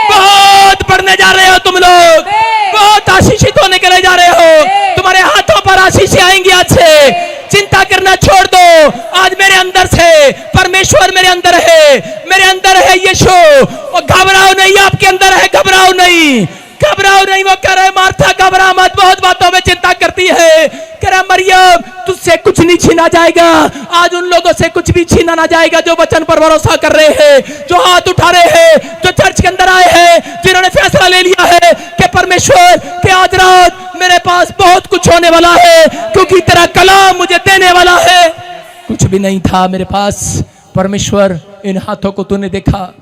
S2: बहुत बढ़ने जा रहे हो तुम लोग, बहुत आशीषित होने के लिए जा रहे हो। तुम्हारे हाथों पर आशीष आएंगी आज से। चिंता करना छोड़ दो। आज मेरे अंदर से परमेश्वर मेरे अंदर है, मेरे अंदर है यीशु। और घबराओ नहीं, आपके अंदर है, घबराओ नहीं, घबराओ नहीं। वो कह रहे मार्था घबरा मत, बहुत बातों में चिंता करती है। कह रहा मरियम तुझसे कुछ नहीं छीना जाएगा। आज उन लोगों से कुछ भी छीना ना जाएगा जो वचन पर भरोसा कर रहे हैं, जो हाथ उठा रहे हैं, जो चर्च के अंदर आए हैं, जिन्होंने फैसला ले लिया है कि परमेश्वर के आज रात मेरे पास बहुत कुछ होने वाला है, क्योंकि तेरा कलाम मुझे देने वाला है। कुछ भी नहीं था मेरे पास, परमेश्वर इन हाथों को तूने देखा।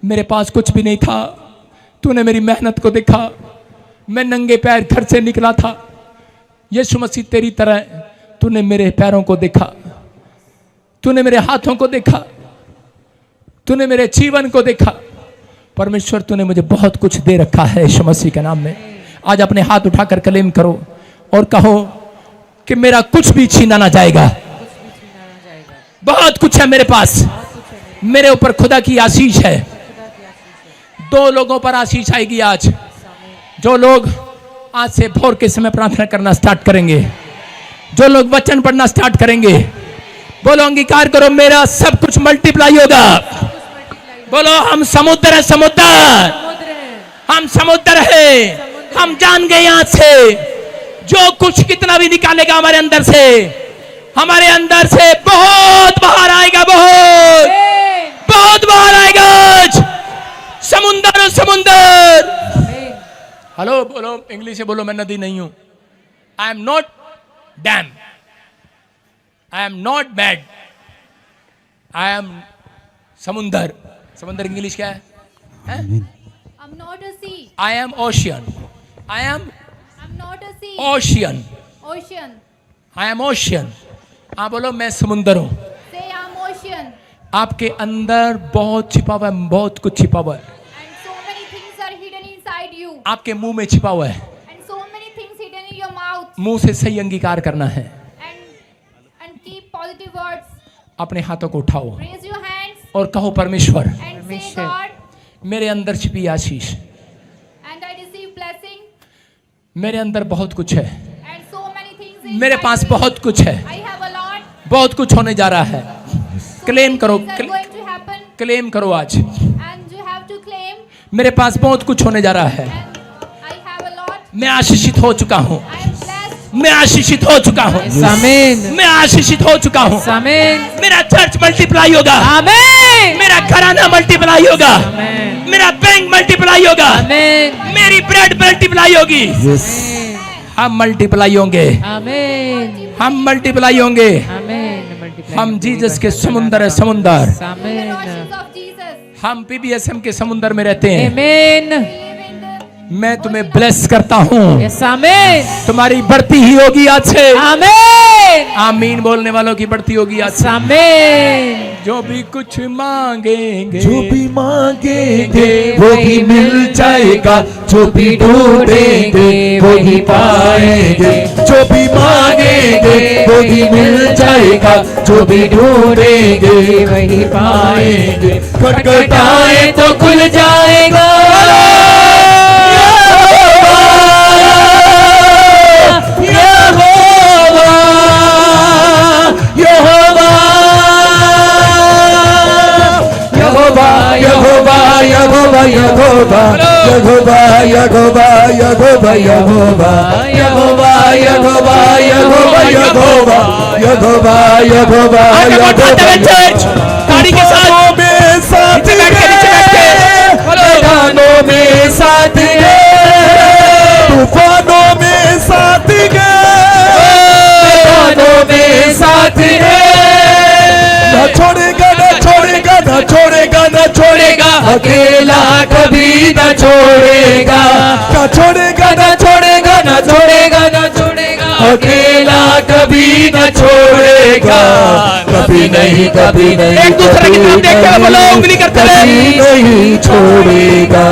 S2: मेरे पास कुछ भी नहीं था, तूने मेरी मेहनत को देखा। मैं नंगे पैर घर से निकला था। यीशु मसीह तेरी तरह तूने मेरे पैरों को देखा, तूने मेरे हाथों को देखा, तूने मेरे जीवन को देखा। परमेश्वर तूने मुझे बहुत कुछ दे रखा है यीशु मसीह के नाम में। आज अपने हाथ उठाकर क्लेम करो और कहो कि मेरा कुछ भी छीना ना जाएगा। बहुत कुछ है मेरे पास, मेरे ऊपर खुदा की आशीष है। दो लोगों पर आशीष आएगी आज। जो लोग आज से भोर के समय प्रार्थना करना स्टार्ट करेंगे, जो लोग वचन पढ़ना स्टार्ट करेंगे, बोलो अंगीकार करो मेरा सब कुछ मल्टीप्लाई होगा। बोलो हम समुद्र है, समुद्र, हम समुद्र है। हम जान गए आज से जो कुछ कितना भी निकालेगा हमारे अंदर से, हमारे अंदर से बहुत बाहर आएगा, बहुत बहुत बाहर आएगा आज। समुंदर और समुंदर। हेलो बोलो, इंग्लिश से बोलो, मैं नदी नहीं हूं। I am not dam, I am not bad, I am समुंदर। समुंदर इंग्लिश क्या है?
S4: I'm not a sea.
S2: I am ocean, I am
S4: I'm not a sea.
S2: Ocean,
S4: Ocean.
S2: I am ocean. हाँ बोलो मैं समुंदर हूं।
S4: Say I'm ocean.
S2: आपके अंदर बहुत छिपा हुआ है, बहुत कुछ छिपा हुआ है।
S4: And so many things are hidden inside you.
S2: आपके मुंह में छिपा हुआ है।
S4: And so many things hidden in your mouth.
S2: मुंह से सही अंगीकार करना है।
S4: And keep positive words.
S2: अपने हाथों को उठाओ
S4: Raise your hands
S2: और कहो परमेश्वर
S4: and say God.
S2: मेरे अंदर छिपी आशीष,
S4: And I receive blessing.
S2: मेरे अंदर बहुत कुछ है,
S4: And so many things inside
S2: मेरे पास
S4: me.
S2: बहुत कुछ है,
S4: I have a lot.
S2: बहुत कुछ होने जा रहा है।
S4: So
S2: क्लेम
S4: many
S2: करो,
S4: things are going to happen.
S2: Claim करो आज।
S4: And you have to claim.
S2: मेरे पास बहुत कुछ होने जा रहा है।
S4: And I have a lot.
S2: मैं आशीषित हो चुका हूँ,
S4: I am blessed.
S2: मैं आशीषित हो चुका हूँ,
S3: आमीन,
S2: मैं आशीषित हो चुका हूँ।
S3: आमीन,
S2: मेरा चर्च मल्टीप्लाई होगा,
S3: आमीन,
S2: मेरा घराना मल्टीप्लाई होगा, मेरा बैंक मल्टीप्लाई होगा,
S3: आमीन,
S2: मेरी ब्रेड मल्टीप्लाई होगी। हम मल्टीप्लाई होंगे,
S3: आमीन
S2: हम मल्टीप्लाई होंगे।
S3: आमीन
S2: हम जीसस के समुंदर है, समुंदर।
S4: The
S3: आमीन
S4: oceans of Jesus.
S2: हम पीबीएसएम के समुंदर में रहते हैं।
S3: आमीन
S4: We live in the
S2: मैं तुम्हें ब्लेस करता हूँ,
S3: यस आमीन
S2: तुम्हारी बढ़ती ही होगी आज से।
S3: आमीन
S2: आमीन बोलने वालों की बढ़ती होगी आज से।
S3: आमीन
S2: जो भी कुछ मांगेंगे,
S5: जो भी मांगेंगे वो भी मिल जाएगा, जो भी ढूंढेंगे वो ही पाएंगे। जो भी मांगेंगे वो भी मिल जाएगा, जो भी ढूंढेंगे वही पाएंगे। खटखटाए तो खुल जाएगा। Yehovah, Yehovah, Yehovah, Yehovah, Yehovah, Yehovah, Yehovah, Yehovah, Yehovah, Yehovah, Yehovah,
S2: आगे बढ़ाते हुए चर्च ताड़ी के साथ
S5: में साथ
S2: नीचे बैठ के, नीचे बैठ के।
S5: मैदानों में साथ गए, तूफानों में साथ गए, मैदानों में साथ गए। न छोड़ेगा, न छोड़ेगा, न छोड़ेगा, न छोड़ेगा, अकेला कभी न छोड़ेगा। न छोड़ेगा, न छोड़ेगा, न छोड़ेगा, न छोड़ेगा, अकेला कभी न छोड़ेगा। कभी नहीं, कभी नहीं,
S2: एक दूसरे की तरफ देख के बोलो, उंगली करते रहे।
S5: कभी नहीं छोड़ेगा।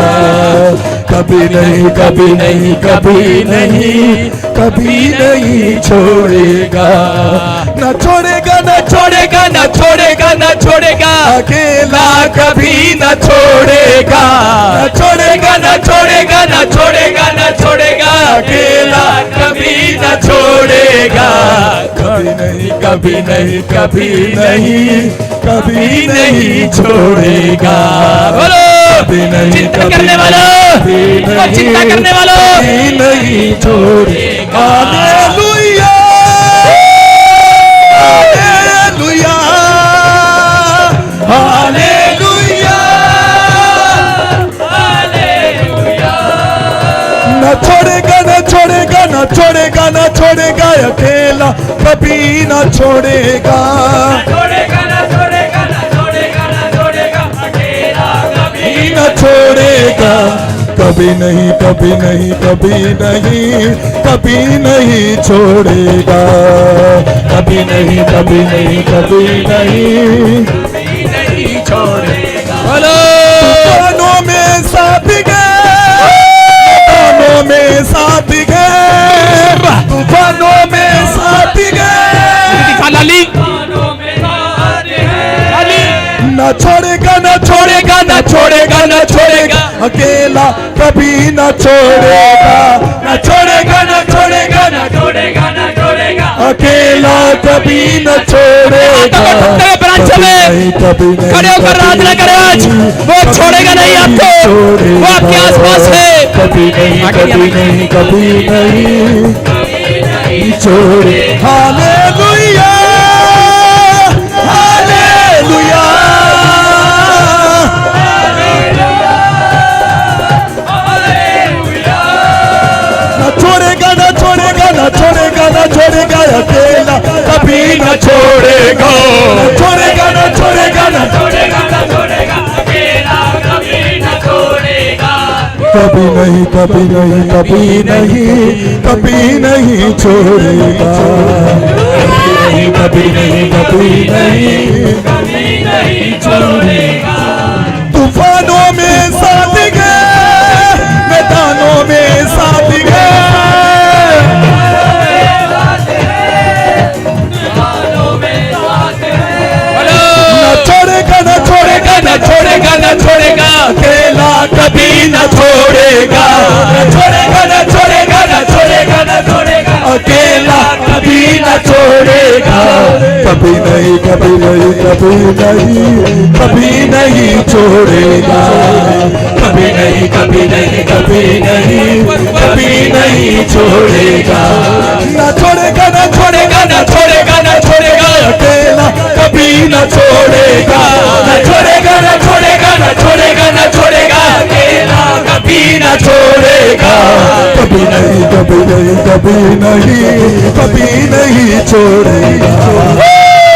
S5: कभी नहीं, कभी नहीं, कभी नहीं, कभी नहीं छोड़ेगा। न छोड़ेगा, न छोड़ेगा, न छोड़ेगा, न छोड़ेगा, अकेला कभी न छोड़ेगा। न छोड़ेगा, न छोड़ेगा, न छोड़ेगा, न छोड़ेगा, अकेला कभी न छोड़ेगा। कभी नहीं, कभी नहीं, कभी नहीं, कभी नहीं छोड़ेगा।
S2: बोलो,
S5: कभी नहीं,
S2: चिंतन
S5: कभी
S2: करने वालों,
S5: कभी नहीं,
S2: चिंता करने वालों,
S5: कभी नहीं छोड़ेगा। Hallelujah, hallelujah, hallelujah, hallelujah. न छोड़ेगा, न छोड़ेगा, न छोड़ेगा, न छोड़ेगा, अकेला कभी न छोड़ेगा। न छोड़ेगा। कभी नहीं, कभी नहीं, कभी नहीं, कभी नहीं छोड़ेगा। कभी नहीं, कभी नहीं, कभी नहीं, कभी नहीं छोड़ेगा।
S2: बोलो,
S5: तूफानों में साथ गए, तूफानों में साथ गए, तूफानों में साथ गए।
S2: दिखा लाली,
S5: न छोड़ेगा, न छोड़ेगा, न छोड़ेगा, न छोड़ेगा, अकेला कभी न छोड़ेगा। न छोड़ेगा, न छोड़ेगा, न छोड़ेगा, न छोड़ेगा, अकेला कभी न छोड़ेगा।
S2: ब्रांच में
S5: कभी नहीं,
S2: खड़े होकर प्रार्थना करें आज। वो छोड़ेगा नहीं आपको, वो आपके आसपास है।
S5: कभी नहीं, कभी नहीं, कभी नहीं, कभी नहीं छोड़े। हालेलुया, हालेलुया, न छोड़ेगा, न छोड़ेगा, न छोड़ेगा, न छोड़ेगा, अकेला कभी न छोड़ेगा। न छोड़ेगा, न छोड़ेगा, न छोड़ेगा, न छोड़ेगा, अकेला कभी न छोड़ेगा। कभी नहीं, कभी नहीं, कभी नहीं, कभी नहीं छोड़ेगा। कभी नहीं, कभी नहीं, कभी नहीं छोड़ेगा। तूफानों में साथ गए, मैदानों में साथ गए, न छोड़ेगा, न छोड़ेगा, न छोड़ेगा, न छोड़ेगा, अकेला कभी न छोड़ेगा। न छोड़ेगा, न छोड़ेगा, न छोड़ेगा, न छोड़ेगा, अकेला कभी न छोड़ेगा। कभी नहीं, कभी नहीं, कभी नहीं, कभी नहीं छोड़ेगा। कभी नहीं, कभी नहीं, कभी नहीं, कभी नहीं छोड़ेगा। न छोड़ेगा, न छोड़ेगा, न छोड़ेगा, न छोड़ेगा, अकेला कभी न छोड़ेगा। न छोड़ेगा, न छोड़ेगा, न छोड़ेगा, न छोड़ेगा, अकेला कभी कभी न छोड़ेगा, कभी नहीं कभी नहीं कभी नहीं कभी नहीं छोड़ेगा,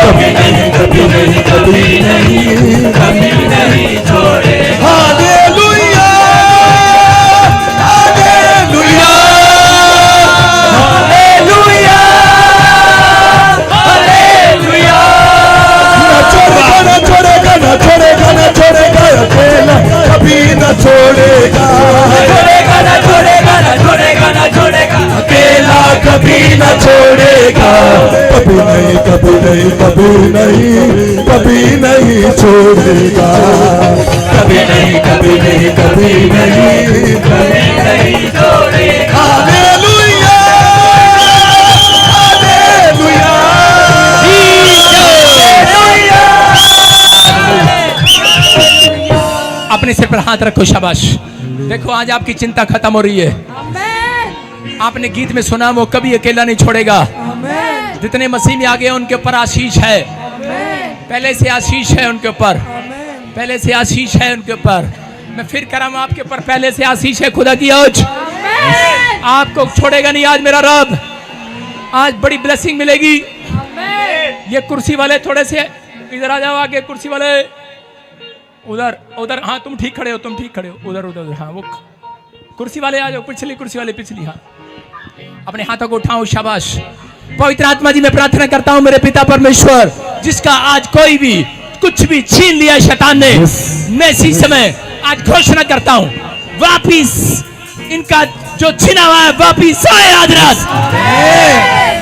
S5: कभी नहीं कभी नहीं कभी नहीं कभी नहीं छोड़ेगा। Hallelujah hallelujah hallelujah hallelujah. न छोड़ेगा न छोड़ेगा न छोड़ेगा न छोड़ेगा, अकेला कभी न छोड़ेगा, छोड़ेगा न छोड़ेगा न छोड़ेगा न छोड़ेगा, अकेला कभी न छोड़ेगा, कभी नहीं कभी नहीं कभी नहीं कभी नहीं छोड़ेगा, कभी नहीं कभी नहीं कभी नहीं कभी नहीं छोड़ेगा। हालेलुया हालेलुया
S2: अपने सिर पर हाथ रखो, शाबाश। देखो आज आपकी चिंता खत्म हो रही है। आपने गीत में सुना वो कभी अकेला नहीं छोड़ेगा। जितने मसीह में आ गए उनके ऊपर आशीष है, पहले से आशीष है उनके ऊपर, पहले से आशीष है उनके ऊपर। मैं फिर कह रहा हूं आपके ऊपर पहले से आशीष है खुदा की। आज आपको छोड़ेगा नहीं आज मेरा रब। आज बड़ी ब्लेसिंग मिलेगी। ये कुर्सी वाले थोड़े से इधर आ जाओ आगे, कुर्सी वाले उधर उधर। हाँ तुम ठीक खड़े हो, तुम ठीक खड़े हो, उधर उधर उधर। हाँ वो कुर्सी वाले आ जाओ, पिछली कुर्सी वाले पिछली। हाँ अपने हाथों को उठाओ, शाबाश। पवित्र आत्मा जी मैं प्रार्थना करता हूं मेरे पिता परमेश्वर, जिसका आज कोई भी कुछ भी छीन लिया शैतान ने, मैं इसी समय आज घोषणा करता हूं वापिस इनका जो छीना हुआ है वापिस आए आज रात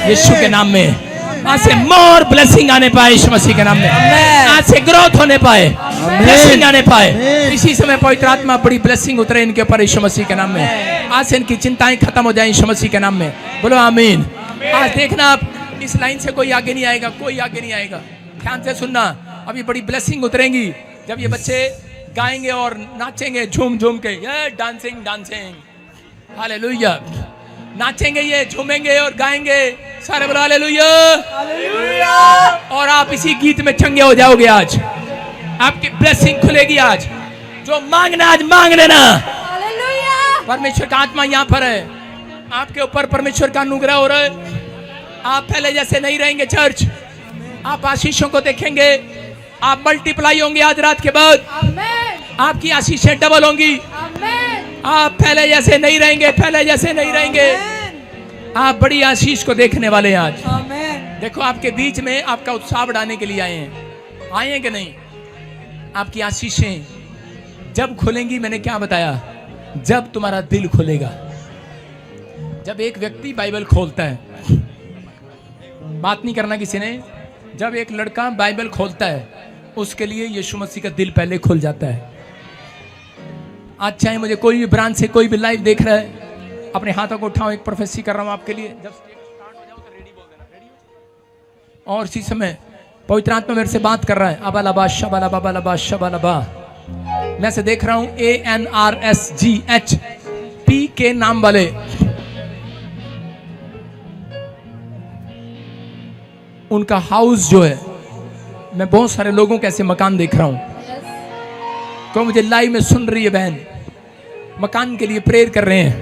S2: यीशु के नाम में। आज से मोर ब्लेसिंग आने पाए यीशु मसीह के नाम में। आज से ग्रोथ होने पाए, ब्लेसिंग आने पाए। इसी समय पवित्र आत्मा बड़ी ब्लेसिंग उतरे इनके ऊपर यीशु मसीह के नाम में। आज से इनकी चिंताएं खत्म हो जाए यीशु मसीह के नाम में। बोलो आमीन। आज देखना आप इस लाइन से कोई आगे नहीं आएगा, कोई आगे नहीं आएगा। ध्यान से सुनना, अभी बड़ी ब्लेसिंग उतरेंगी जब ये बच्चे गाएंगे और नाचेंगे झूम झूम के। ये डांसिंग डांसिंग, हालेलुया। नाचेंगे ये, झूमेंगे और गाएंगे सारे। बोलो हालेलुया हालेलुया। और आप इसी गीत में चंगे हो जाओगे। आज आपकी ब्लेसिंग खुलेगी। आज जो मांगना आज मांग लेना। परमेश्वर का आत्मा यहाँ पर है, आपके ऊपर परमेश्वर का अनुग्रह हो रहा है। आप पहले जैसे नहीं रहेंगे चर्च, आप आशीषों को देखेंगे, आप मल्टीप्लाई होंगे आज रात के बाद। आपकी आशीषें डबल होंगी। आप पहले जैसे नहीं रहेंगे, पहले जैसे नहीं रहेंगे। आप बड़ी आशीष को देखने वाले हैं आज। देखो आपके बीच में आपका उत्साह बढ़ाने के लिए आए हैं। आए हैं कि नहीं? आपकी आशीषें जब खुलेंगी, मैंने क्या बताया, जब तुम्हारा दिल खुलेगा। जब एक व्यक्ति बाइबल खोलता है, बात नहीं करना किसी ने, जब एक लड़का बाइबल खोलता है उसके लिए यीशु मसीह का दिल पहले खुल जाता है। आज चाहे मुझे कोई भी ब्रांच से कोई भी लाइव देख रहा है, अपने हाथों को उठाओ, एक प्रोफेसी कर रहा हूं आपके लिए। जब स्टार्ट हो जाओ तो रेडी बोल देना, रेडी हो। और इसी समय पवित्र आत्मा मेरे से बात कर रहा है। अबालाबा शबालाबा बालाबा शबालाबा। मैं से देख रहा हूं ANRSGHP के नाम वाले उनका हाउस जो है, मैं बहुत सारे लोगों के ऐसे मकान देख रहा हूं। तो मुझे लाइव में सुन रही है बहन, मकान के लिए प्रेयर कर रहे हैं।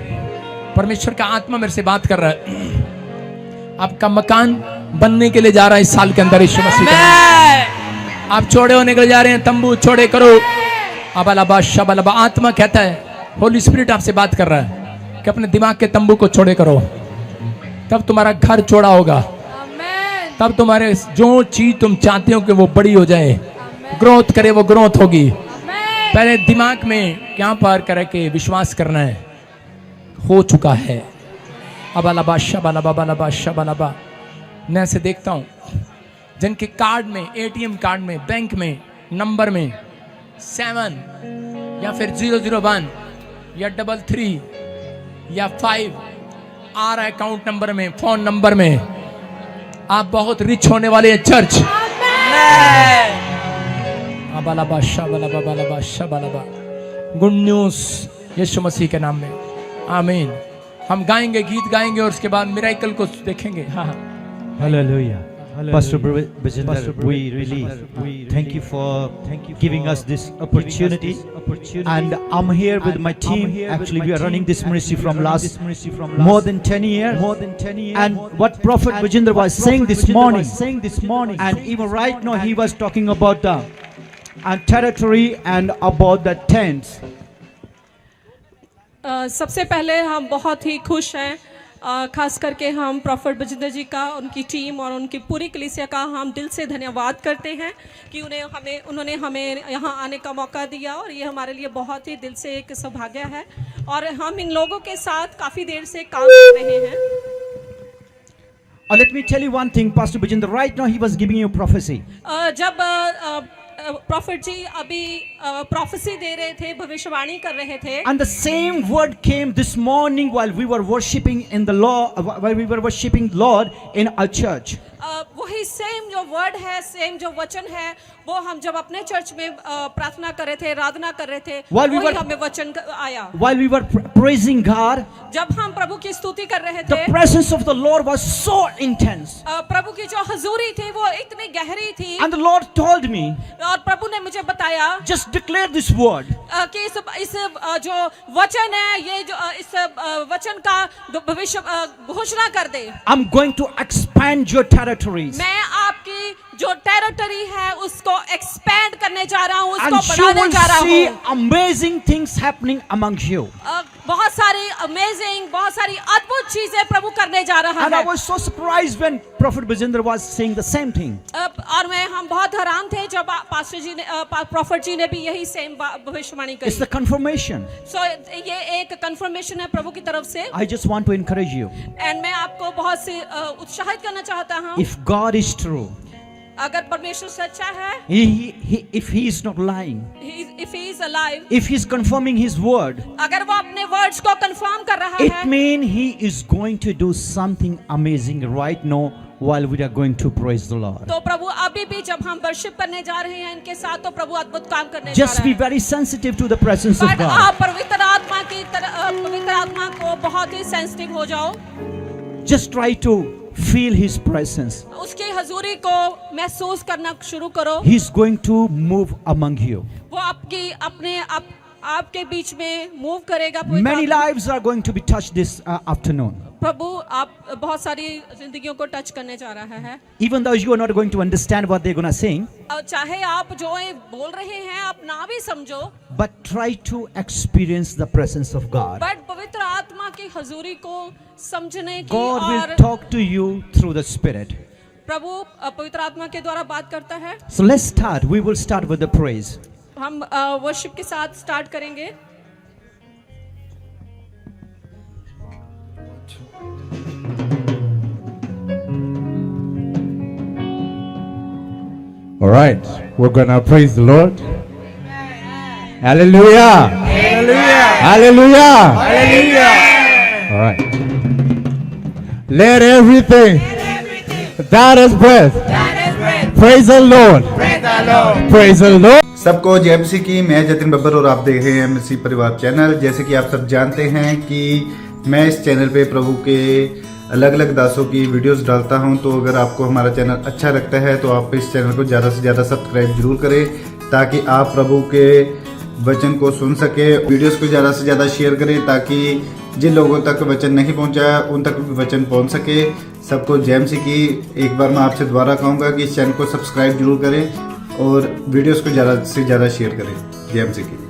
S2: परमेश्वर का आत्मा मेरे से बात कर रहा है। आपका मकान बनने के लिए जा रहा है इस साल के अंदर यीशु मसीह का। आप चौड़े होने के लिए जा रहे हैं, तंबू चौड़े करो। अबालाबा शबालाबा। आत्मा कहता है, होली स्पिरिट आपसे बात कर रहा है कि अपने दिमाग के तंबू को चौड़े करो, तब तुम्हारा घर चौड़ा होगा, तब तुम्हारे जो चीज तुम चाहते हो कि वो बड़ी हो जाए, ग्रोथ करे, वो ग्रोथ होगी। पहले दिमाग में क्या पार करके विश्वास करना है, हो चुका है। अबालाबा शबालाबा बालाबा शबालाबा। मैं से देखता हूँ जिनके कार्ड में, ATM कार्ड में, बैंक में, नंबर में 7 या फिर 001 या 33 या 5 आ रहा है अकाउंट नंबर में, फोन नंबर में। आप बहुत रिच होने वाले हैं चर्च। अबालाबा शबालाबा बालाबा शबालाबा। गुड न्यूज यीशु मसीह के नाम में, आमीन। हम गाएंगे, गीत गाएंगे और उसके बाद मिरेकल को देखेंगे। हाँ हाँ,
S5: hallelujah
S6: Pastor Bajinder, we really thank you for giving us this opportunity. And I'm here with my team. Actually, we are running this ministry from last more than 10 years. And what Prophet Bajinder was saying this morning, and even right now he was talking about the territory and about the tents.
S7: सबसे पहले हम बहुत ही खुश हैं, खास करके हम प्रॉफेट बजिंदर जी का, उनकी टीम और उनकी पूरी कलीसिया का हम दिल से धन्यवाद करते हैं कि उन्होंने हमें यहाँ आने का मौका दिया, और ये हमारे लिए बहुत ही दिल से एक सौभाग्य है, और हम इन लोगों के साथ काफ़ी देर से काम कर रहे हैं।
S6: Let me tell you one thing, Pastor Bajinder, right now he was giving you prophecy.
S7: जब प्रॉफिट जी अभी प्रोफेसी दे रहे थे, भविष्यवाणी कर रहे थे,
S6: And the same word came this morning while we were worshiping in the Lord, while we were worshiping Lord in our church.
S7: वही सेम जो वर्ड है, सेम जो वचन है, वो हम जब अपने चर्च में प्रार्थना कर रहे थे, आराधना कर रहे थे, वही हमें वचन आया।
S6: While we were praising God,
S7: जब हम प्रभु की स्तुति कर रहे
S6: the
S7: थे,
S6: presence of the Lord was so intense.
S7: प्रभु की जो हजूरी थी वो इतनी गहरी थी,
S6: And the Lord told me,
S7: और प्रभु ने मुझे बताया
S6: just declare this word.
S7: कि इस जो वचन है, ये जो इस वचन का भविष्य घोषणा कर दे।
S6: I'm going to expand your territories.
S7: मैं आपकी जो टेरिटरी है उसको एक्सपेंड करने जा रहा हूँ,
S6: And
S7: उसको
S6: you
S7: बढ़ाने
S6: will
S7: जा रहा
S6: see
S7: हूँ।
S6: amazing things happening among you.
S7: बहुत सारी अमेजिंग, बहुत सारी अद्भुत चीजें प्रभु करने जा रहा
S6: And I
S7: है।
S6: was so surprised when Prophet Bajinder was saying the same thing.
S7: और हम बहुत हैरान थे जब पास्टर जी ने, प्रॉफिट जी ने भी यही सेम भविष्यवाणी
S6: It's the
S7: करी।
S6: confirmation.
S7: सो ये एक कंफर्मेशन है प्रभु की तरफ से,
S6: I just want to encourage you.
S7: And मैं आपको बहुत से उत्साहित करना चाहता हूँ।
S6: If God is true,
S7: अगर परमेश्वर सच्चा है,
S6: if he is not lying,
S7: if he is alive,
S6: if he is confirming his word,
S7: अगर वो अपने वर्ड्स को कंफर्म कर रहा
S6: it
S7: है,
S6: means he is going to do something amazing right now while we are going to praise the Lord.
S7: तो प्रभु अभी भी जब हम वर्शिप करने जा रहे हैं इनके साथ, तो प्रभु अद्भुत काम करने जा
S6: Just
S7: रहा
S6: be
S7: है।
S6: very sensitive to the presence of
S7: but
S6: God.
S7: आप पवित्र आत्मा को बहुत ही सेंसिटिव हो जाओ,
S6: Just try to feel his presence.
S7: उसकी हजूरी को महसूस करना शुरू करो।
S6: He's going to move among you.
S7: वो आपके बीच में मूव करेगा। पवित्र
S6: Many
S7: आत्मा।
S6: lives are going to be touched this afternoon.
S7: प्रभु आप बहुत सारी जिंदगियों को टच करने जा रहा है।
S6: Even though you are not going to understand what they're going to sing,
S7: चाहे आप जो ये बोल रहे हैं आप ना भी समझो,
S6: but try to experience the presence of God.
S7: But पवित्र आत्मा की हजूरी को समझने की
S6: God will
S7: और
S6: talk to you through the Spirit.
S7: प्रभु पवित्र आत्मा के द्वारा बात करता है।
S6: So let's start. We will start with the praise.
S7: हम वर्शिप के साथ स्टार्ट करेंगे।
S5: All right, we're gonna praise the Lord. Hallelujah. Hallelujah. Hallelujah. All right. Let everything that is breath praise the Lord. Praise the Lord.
S1: सबको जय मसीह की। मैं जतिन बब्बर और आप देख रहे हैं मसीह परिवार चैनल। जैसे कि आप सब जानते हैं कि मैं इस चैनल पे प्रभु के अलग अलग दासों की वीडियोस डालता हूं, तो अगर आपको हमारा चैनल अच्छा लगता है तो आप इस चैनल को ज़्यादा से ज़्यादा सब्सक्राइब जरूर करें, ताकि आप प्रभु के वचन को सुन सके। वीडियोस को ज़्यादा से ज़्यादा शेयर करें, ताकि जिन लोगों तक वचन नहीं पहुंचा उन तक भी वचन पहुंच सके। सबको जय मसीह की। एक बार मैं आपसे दोबारा कहूँगा कि इस चैनल को सब्सक्राइब जरूर करें और वीडियोस को ज़्यादा से ज़्यादा शेयर करें। जय मसीह की।